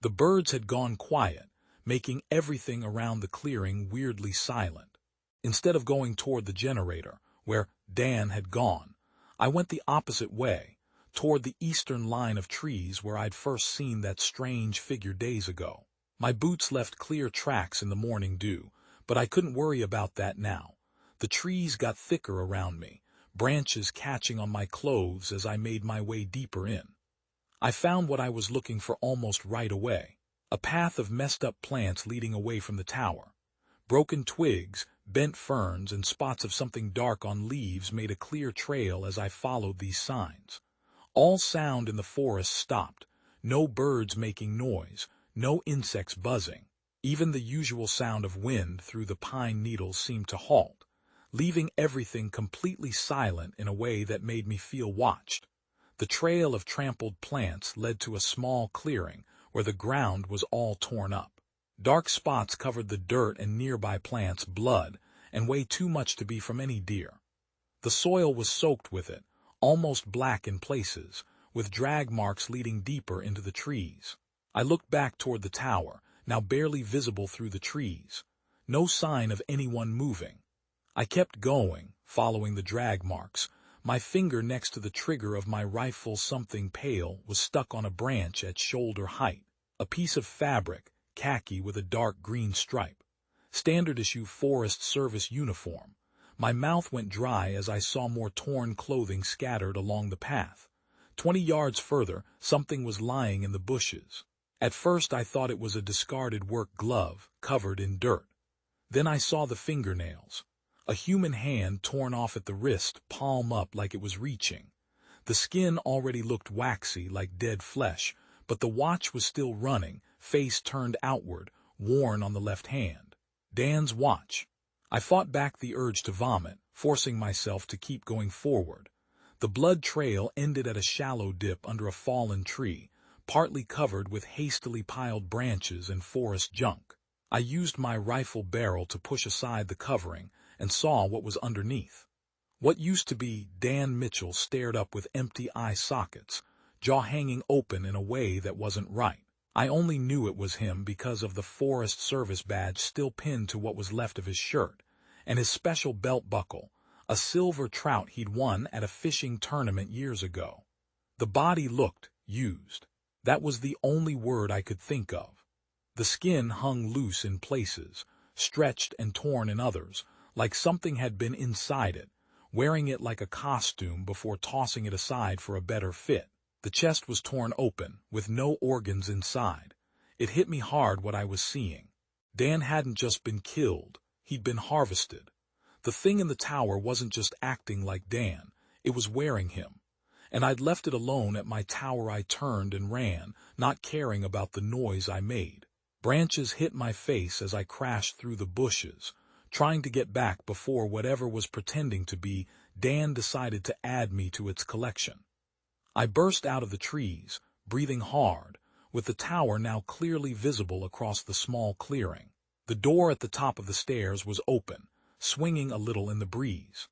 The birds had gone quiet, making everything around the clearing weirdly silent. Instead of going toward the generator, where Dan had gone, I went the opposite way, toward the eastern line of trees where I'd first seen that strange figure days ago. My boots left clear tracks in the morning dew, but I couldn't worry about that now. The trees got thicker around me, branches catching on my clothes as I made my way deeper in. I found what I was looking for almost right away, a path of messed up plants leading away from the tower. Broken twigs, bent ferns, and spots of something dark on leaves made a clear trail as I followed these signs. All sound in the forest stopped, no birds making noise, no insects buzzing. Even the usual sound of wind through the pine needles seemed to halt, leaving everything completely silent in a way that made me feel watched. The trail of trampled plants led to a small clearing where the ground was all torn up. Dark spots covered the dirt and nearby plants blood, and way too much to be from any deer. The soil was soaked with it, almost black in places, with drag marks leading deeper into the trees. I looked back toward the tower, now barely visible through the trees. No sign of anyone moving. I kept going, following the drag marks. My finger next to the trigger of my rifle, something pale, was stuck on a branch at shoulder height. A piece of fabric, khaki with a dark green stripe. Standard issue Forest Service uniform. My mouth went dry as I saw more torn clothing scattered along the path. 20 yards further, something was lying in the bushes. At first I thought it was a discarded work glove, covered in dirt. Then I saw the fingernails. A human hand torn off at the wrist, palm up like it was reaching. The skin already looked waxy like dead flesh, but the watch was still running, face turned outward, worn on the left hand. Dan's watch. I fought back the urge to vomit, forcing myself to keep going forward. The blood trail ended at a shallow dip under a fallen tree, partly covered with hastily piled branches and forest junk. I used my rifle barrel to push aside the covering and saw what was underneath. What used to be Dan Mitchell stared up with empty eye sockets, jaw hanging open in a way that wasn't right. I only knew it was him because of the Forest Service badge still pinned to what was left of his shirt, and his special belt buckle, a silver trout he'd won at a fishing tournament years ago. The body looked used. That was the only word I could think of. The skin hung loose in places, stretched and torn in others, like something had been inside it, wearing it like a costume before tossing it aside for a better fit. The chest was torn open, with no organs inside. It hit me hard what I was seeing. Dan hadn't just been killed, he'd been harvested. The thing in the tower wasn't just acting like Dan, it was wearing him. And I'd left it alone at my tower. I turned and ran, not caring about the noise I made. Branches hit my face as I crashed through the bushes, trying to get back before whatever was pretending to be Dan decided to add me to its collection. I burst out of the trees, breathing hard, with the tower now clearly visible across the small clearing. The door at the top of the stairs was open, swinging a little in the breeze.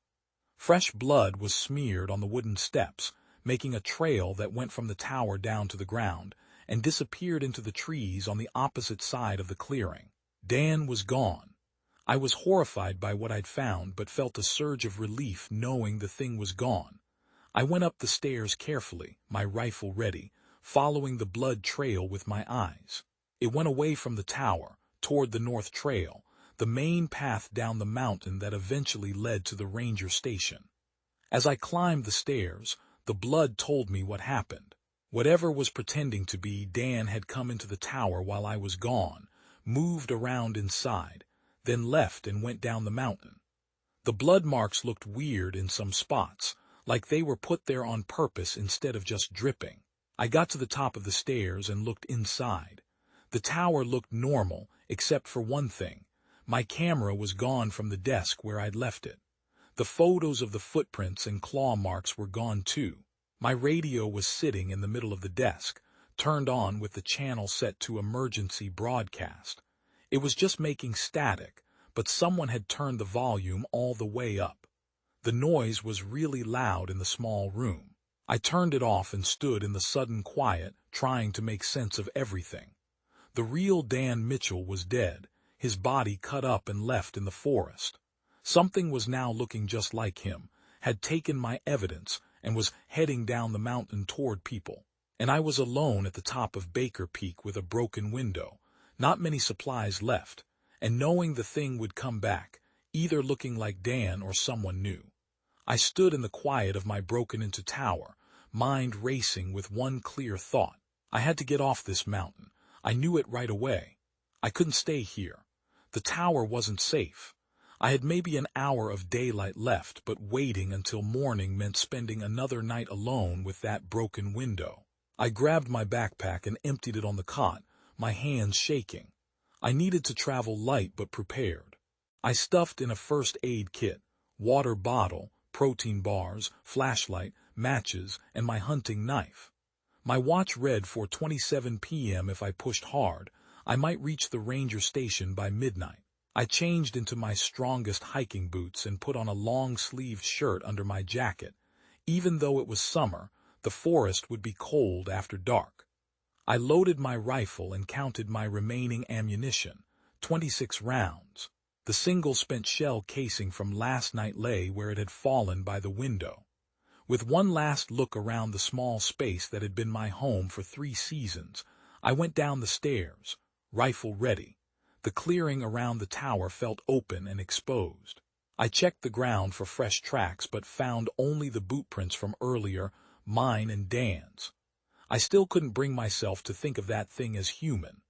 Fresh blood was smeared on the wooden steps, making a trail that went from the tower down to the ground and disappeared into the trees on the opposite side of the clearing. Dan was gone. I was horrified by what I'd found, but felt a surge of relief knowing the thing was gone. I went up the stairs carefully, my rifle ready, following the blood trail with my eyes. It went away from the tower, toward the North Trail, the main path down the mountain that eventually led to the ranger station. As I climbed the stairs, the blood told me what happened. Whatever was pretending to be Dan had come into the tower while I was gone, moved around inside, then left and went down the mountain. The blood marks looked weird in some spots, like they were put there on purpose instead of just dripping. I got to the top of the stairs and looked inside. The tower looked normal, except for one thing. My camera was gone from the desk where I'd left it. The photos of the footprints and claw marks were gone too. My radio was sitting in the middle of the desk, turned on with the channel set to emergency broadcast. It was just making static, but someone had turned the volume all the way up. The noise was really loud in the small room. I turned it off and stood in the sudden quiet, trying to make sense of everything. The real Dan Mitchell was dead, his body cut up and left in the forest. Something was now looking just like him, had taken my evidence, and was heading down the mountain toward people. And I was alone at the top of Baker Peak with a broken window, not many supplies left, and knowing the thing would come back, either looking like Dan or someone new. I stood in the quiet of my broken-into tower, mind racing with one clear thought. I had to get off this mountain. I knew it right away. I couldn't stay here. The tower wasn't safe. I had maybe an hour of daylight left, but waiting until morning meant spending another night alone with that broken window. I grabbed my backpack and emptied it on the cot, my hands shaking. I needed to travel light but prepared. I stuffed in a first aid kit, water bottle, protein bars, flashlight, matches, and my hunting knife. My watch read 4:27 p.m. If I pushed hard, I might reach the ranger station by midnight. I changed into my strongest hiking boots and put on a long-sleeved shirt under my jacket. Even though it was summer, the forest would be cold after dark. I loaded my rifle and counted my remaining ammunition, 26 rounds. The single-spent shell casing from last night lay where it had fallen by the window. With one last look around the small space that had been my home for 3 seasons, I went down the stairs, rifle ready. The clearing around the tower felt open and exposed. I checked the ground for fresh tracks but found only the boot prints from earlier, mine and Dan's. I still couldn't bring myself to think of that thing as human.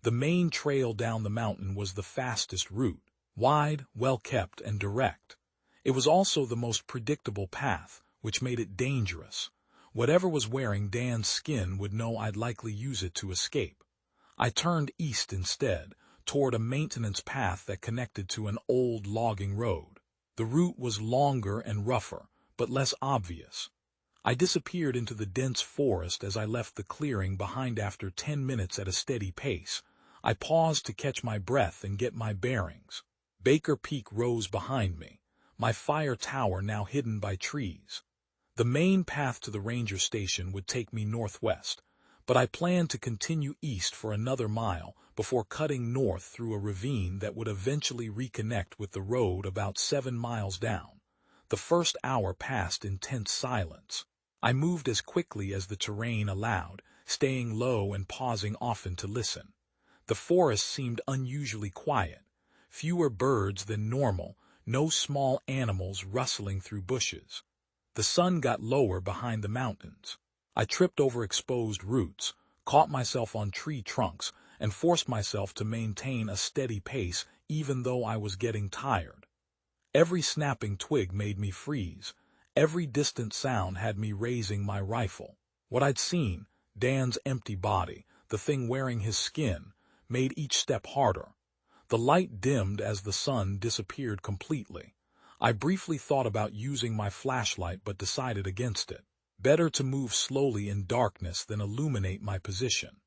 The main trail down the mountain was the fastest route, wide, well-kept, and direct. It was also the most predictable path, which made it dangerous. Whatever was wearing Dan's skin would know I'd likely use it to escape. I turned east instead, toward a maintenance path that connected to an old logging road. The route was longer and rougher, but less obvious. I disappeared into the dense forest as I left the clearing behind after 10 minutes at a steady pace. I paused to catch my breath and get my bearings. Baker Peak rose behind me, my fire tower now hidden by trees. The main path to the ranger station would take me northwest, but I planned to continue east for another mile before cutting north through a ravine that would eventually reconnect with the road about 7 miles down. The first hour passed in tense silence. I moved as quickly as the terrain allowed, staying low and pausing often to listen. The forest seemed unusually quiet. Fewer birds than normal, no small animals rustling through bushes. The sun got lower behind the mountains. I tripped over exposed roots, caught myself on tree trunks, and forced myself to maintain a steady pace even though I was getting tired. Every snapping twig made me freeze. Every distant sound had me raising my rifle. What I'd seen, Dan's empty body, the thing wearing his skin, made each step harder. The light dimmed as the sun disappeared completely. I briefly thought about using my flashlight but decided against it. Better to move slowly in darkness than illuminate my position.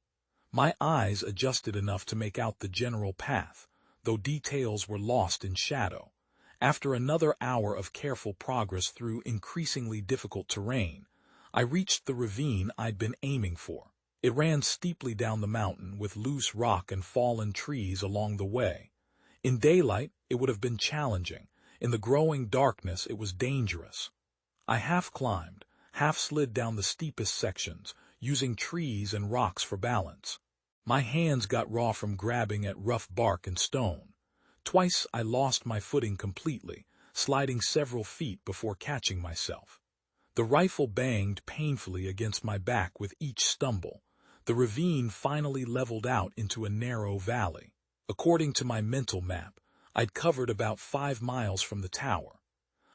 My eyes adjusted enough to make out the general path, though details were lost in shadow. After another hour of careful progress through increasingly difficult terrain, I reached the ravine I'd been aiming for. It ran steeply down the mountain with loose rock and fallen trees along the way. In daylight, it would have been challenging. In the growing darkness, it was dangerous. I half climbed, half slid down the steepest sections, using trees and rocks for balance. My hands got raw from grabbing at rough bark and stone. Twice I lost my footing completely, sliding several feet before catching myself. The rifle banged painfully against my back with each stumble. The ravine finally leveled out into a narrow valley. According to my mental map, I'd covered about 5 miles from the tower.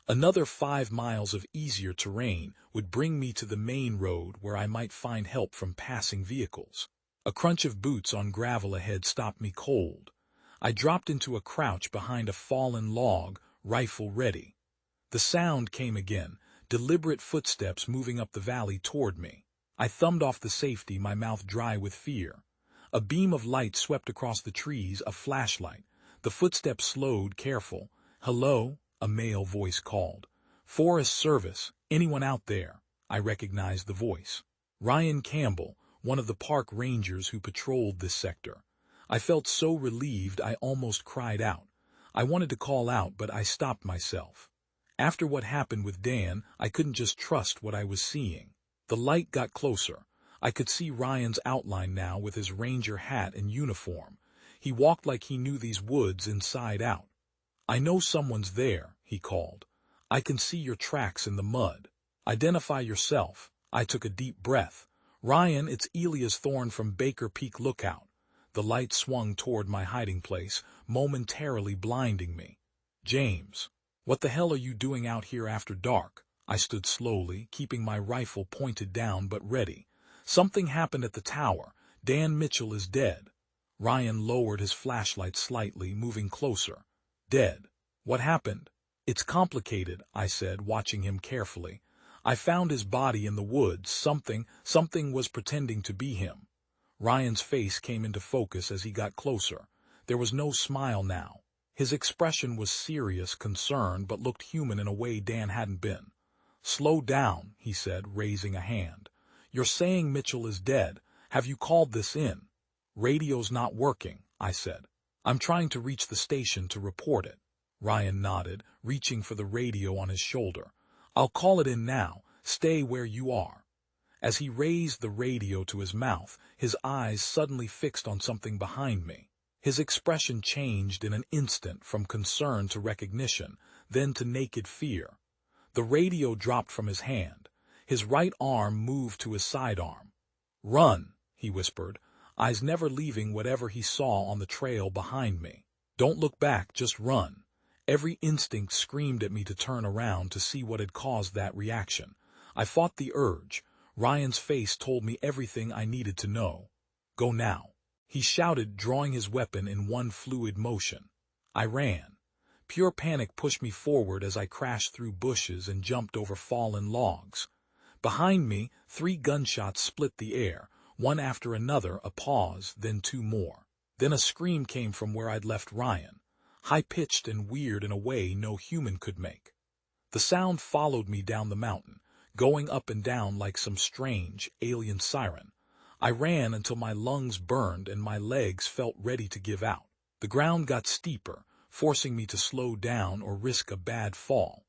Another 5 miles of easier terrain would bring me to the main road where I might find help from passing vehicles. A crunch of boots on gravel ahead stopped me cold. I dropped into a crouch behind a fallen log, rifle ready. The sound came again, deliberate footsteps moving up the valley toward me. I thumbed off the safety, my mouth dry with fear. A beam of light swept across the trees, a flashlight. The footsteps slowed, careful. "Hello?" a male voice called. "Forest Service, anyone out there?" I recognized the voice. Ryan Campbell, one of the park rangers who patrolled this sector. I felt so relieved I almost cried out. I wanted to call out, but I stopped myself. After what happened with Dan, I couldn't just trust what I was seeing. The light got closer. I could see Ryan's outline now with his ranger hat and uniform. He walked like he knew these woods inside out. "I know someone's there," he called. "I can see your tracks in the mud. Identify yourself." I took a deep breath. "Ryan, it's Elias Thorne from Baker Peak Lookout." The light swung toward my hiding place, momentarily blinding me. "James, what the hell are you doing out here after dark?" I stood slowly, keeping my rifle pointed down but ready. "Something happened at the tower. Dan Mitchell is dead." Ryan lowered his flashlight slightly, moving closer. "Dead? What happened?" "It's complicated," I said, watching him carefully. "I found his body in the woods. Something was pretending to be him." Ryan's face came into focus as he got closer. There was no smile now. His expression was serious, concerned, but looked human in a way Dan hadn't been. "Slow down," he said, raising a hand. "You're saying Mitchell is dead. Have you called this in?" "Radio's not working," I said. "I'm trying to reach the station to report it." Ryan nodded, reaching for the radio on his shoulder. "I'll call it in now. Stay where you are." As he raised the radio to his mouth, his eyes suddenly fixed on something behind me. His expression changed in an instant, from concern to recognition, then to naked fear. The radio dropped from his hand. His right arm moved to his sidearm. "Run," he whispered, eyes never leaving whatever he saw on the trail behind me. "Don't look back, just run." Every instinct screamed at me to turn around to see what had caused that reaction. I fought the urge. Ryan's face told me everything I needed to know. "Go now," he shouted, drawing his weapon in one fluid motion. I ran. Pure panic pushed me forward as I crashed through bushes and jumped over fallen logs. Behind me, 3 gunshots split the air, one after another, a pause, then 2 more. Then a scream came from where I'd left Ryan, high-pitched and weird in a way no human could make. The sound followed me down the mountain, going up and down like some strange, alien siren. I ran until my lungs burned and my legs felt ready to give out. The ground got steeper, forcing me to slow down or risk a bad fall.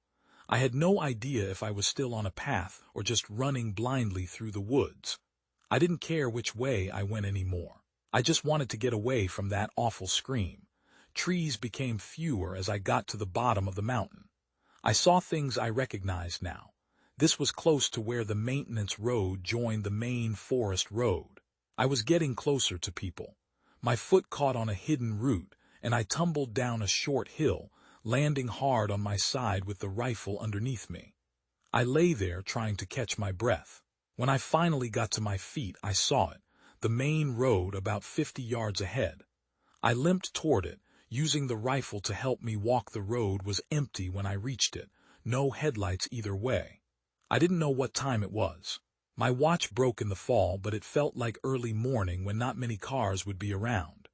I had no idea if I was still on a path or just running blindly through the woods. I didn't care which way I went anymore. I just wanted to get away from that awful scream. Trees became fewer as I got to the bottom of the mountain. I saw things I recognized now. This was close to where the maintenance road joined the main forest road. I was getting closer to people. My foot caught on a hidden root, and I tumbled down a short hill, landing hard on my side with the rifle underneath me. I lay there trying to catch my breath. When I finally got to my feet, I saw it, the main road about 50 yards ahead. I limped toward it, using the rifle to help me walk. The road was empty when I reached it, no headlights either way. I didn't know what time it was. My watch broke in the fall, but it felt like early morning when not many cars would be around.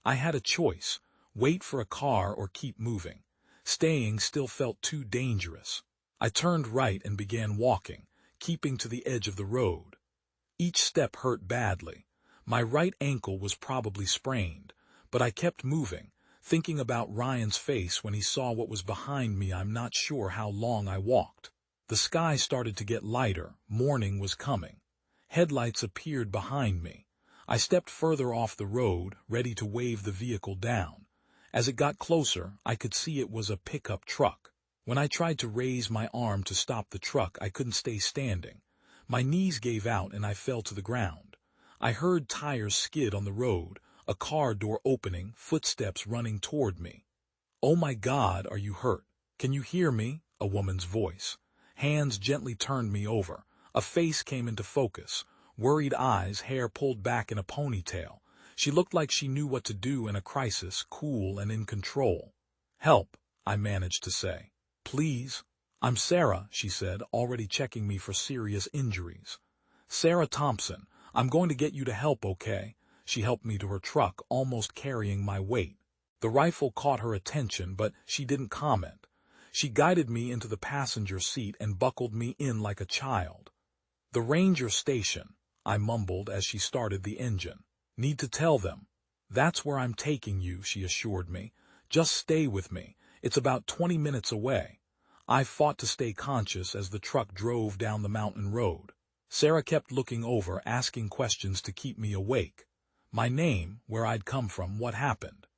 I had a choice, wait for a car or keep moving. Staying still felt too dangerous. I turned right and began walking, keeping to the edge of the road. Each step hurt badly. My right ankle was probably sprained, but I kept moving, thinking about Ryan's face when he saw what was behind me. I'm not sure how long I walked. The sky started to get lighter, morning was coming. Headlights appeared behind me. I stepped further off the road, ready to wave the vehicle down. As it got closer, I could see it was a pickup truck. When I tried to raise my arm to stop the truck, I couldn't stay standing. My knees gave out and I fell to the ground. I heard tires skid on the road, a car door opening, footsteps running toward me. "Oh my God, are you hurt? Can you hear me?" A woman's voice. Hands gently turned me over. A face came into focus. Worried eyes, hair pulled back in a ponytail. She looked like she knew what to do in a crisis, cool and in control. "Help," I managed to say. "Please." "I'm Sarah," she said, already checking me for serious injuries. "Sarah Thompson. I'm going to get you to help, okay?" She helped me to her truck, almost carrying my weight. The rifle caught her attention, but she didn't comment. She guided me into the passenger seat and buckled me in like a child. "The ranger station," I mumbled as she started the engine. "Need to tell them." "That's where I'm taking you," she assured me. "Just stay with me. It's about 20 minutes away." I fought to stay conscious as the truck drove down the mountain road. Sarah kept looking over, asking questions to keep me awake. My name, where I'd come from, what happened.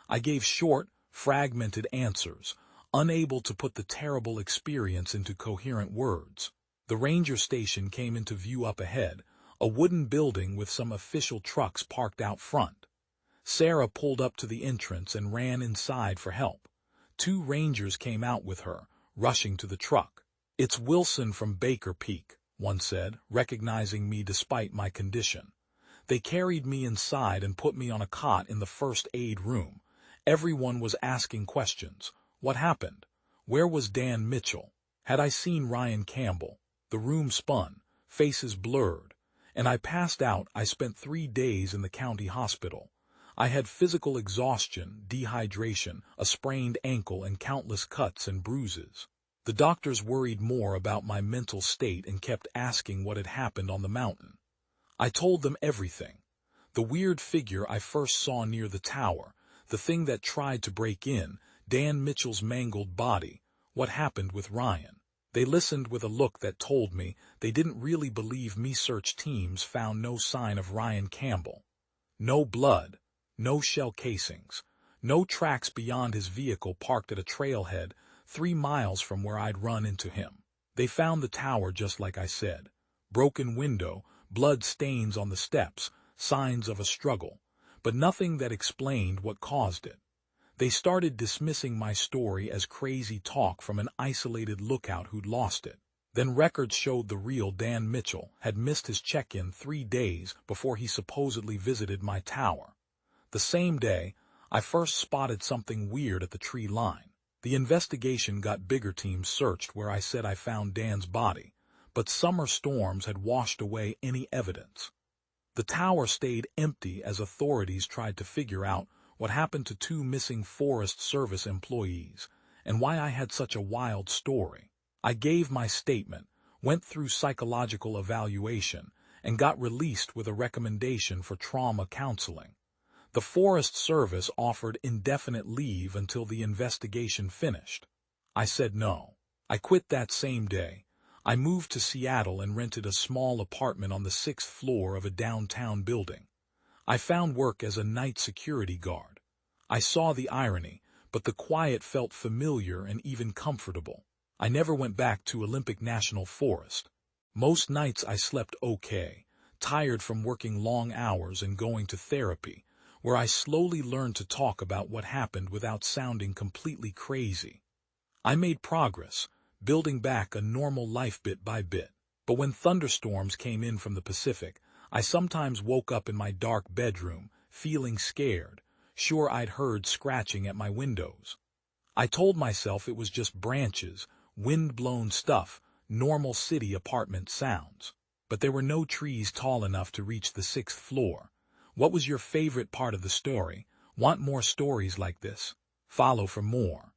I gave short, fragmented answers, unable to put the terrible experience into coherent words. The ranger station came into view up ahead, a wooden building with some official trucks parked out front. Sarah pulled up to the entrance and ran inside for help. 2 rangers came out with her, rushing to the truck. "It's Wilson from Baker Peak," one said, recognizing me despite my condition. They carried me inside and put me on a cot in the first aid room. Everyone was asking questions. What happened? Where was Dan Mitchell? Had I seen Ryan Campbell? The room spun, faces blurred, and I passed out. I spent 3 days in the county hospital. I had physical exhaustion, dehydration, a sprained ankle, and countless cuts and bruises. The doctors worried more about my mental state and kept asking what had happened on the mountain. I told them everything. The weird figure I first saw near the tower, the thing that tried to break in, Dan Mitchell's mangled body, what happened with Ryan. They listened with a look that told me they didn't really believe me. Search teams found no sign of Ryan Campbell. No blood, no shell casings, no tracks beyond his vehicle parked at a trailhead 3 miles from where I'd run into him. They found the tower just like I said. Broken window, blood stains on the steps, signs of a struggle, but nothing that explained what caused it. They started dismissing my story as crazy talk from an isolated lookout who'd lost it. Then records showed the real Dan Mitchell had missed his check-in 3 days before he supposedly visited my tower. The same day, I first spotted something weird at the tree line. The investigation got bigger. Teams searched where I said I found Dan's body, but summer storms had washed away any evidence. The tower stayed empty as authorities tried to figure out what happened to 2 missing Forest Service employees and why I had such a wild story. I gave my statement, went through psychological evaluation, and got released with a recommendation for trauma counseling. The Forest Service offered indefinite leave until the investigation finished. I said no. I quit that same day. I moved to Seattle and rented a small apartment on the 6th floor of a downtown building. I found work as a night security guard. I saw the irony, but the quiet felt familiar and even comfortable. I never went back to Olympic National Forest. Most nights I slept okay, tired from working long hours and going to therapy, where I slowly learned to talk about what happened without sounding completely crazy. I made progress, building back a normal life bit by bit. But when thunderstorms came in from the Pacific, I sometimes woke up in my dark bedroom, feeling scared, sure I'd heard scratching at my windows. I told myself it was just branches, wind-blown stuff, normal city apartment sounds. But there were no trees tall enough to reach the 6th floor. What was your favorite part of the story? Want more stories like this? Follow for more.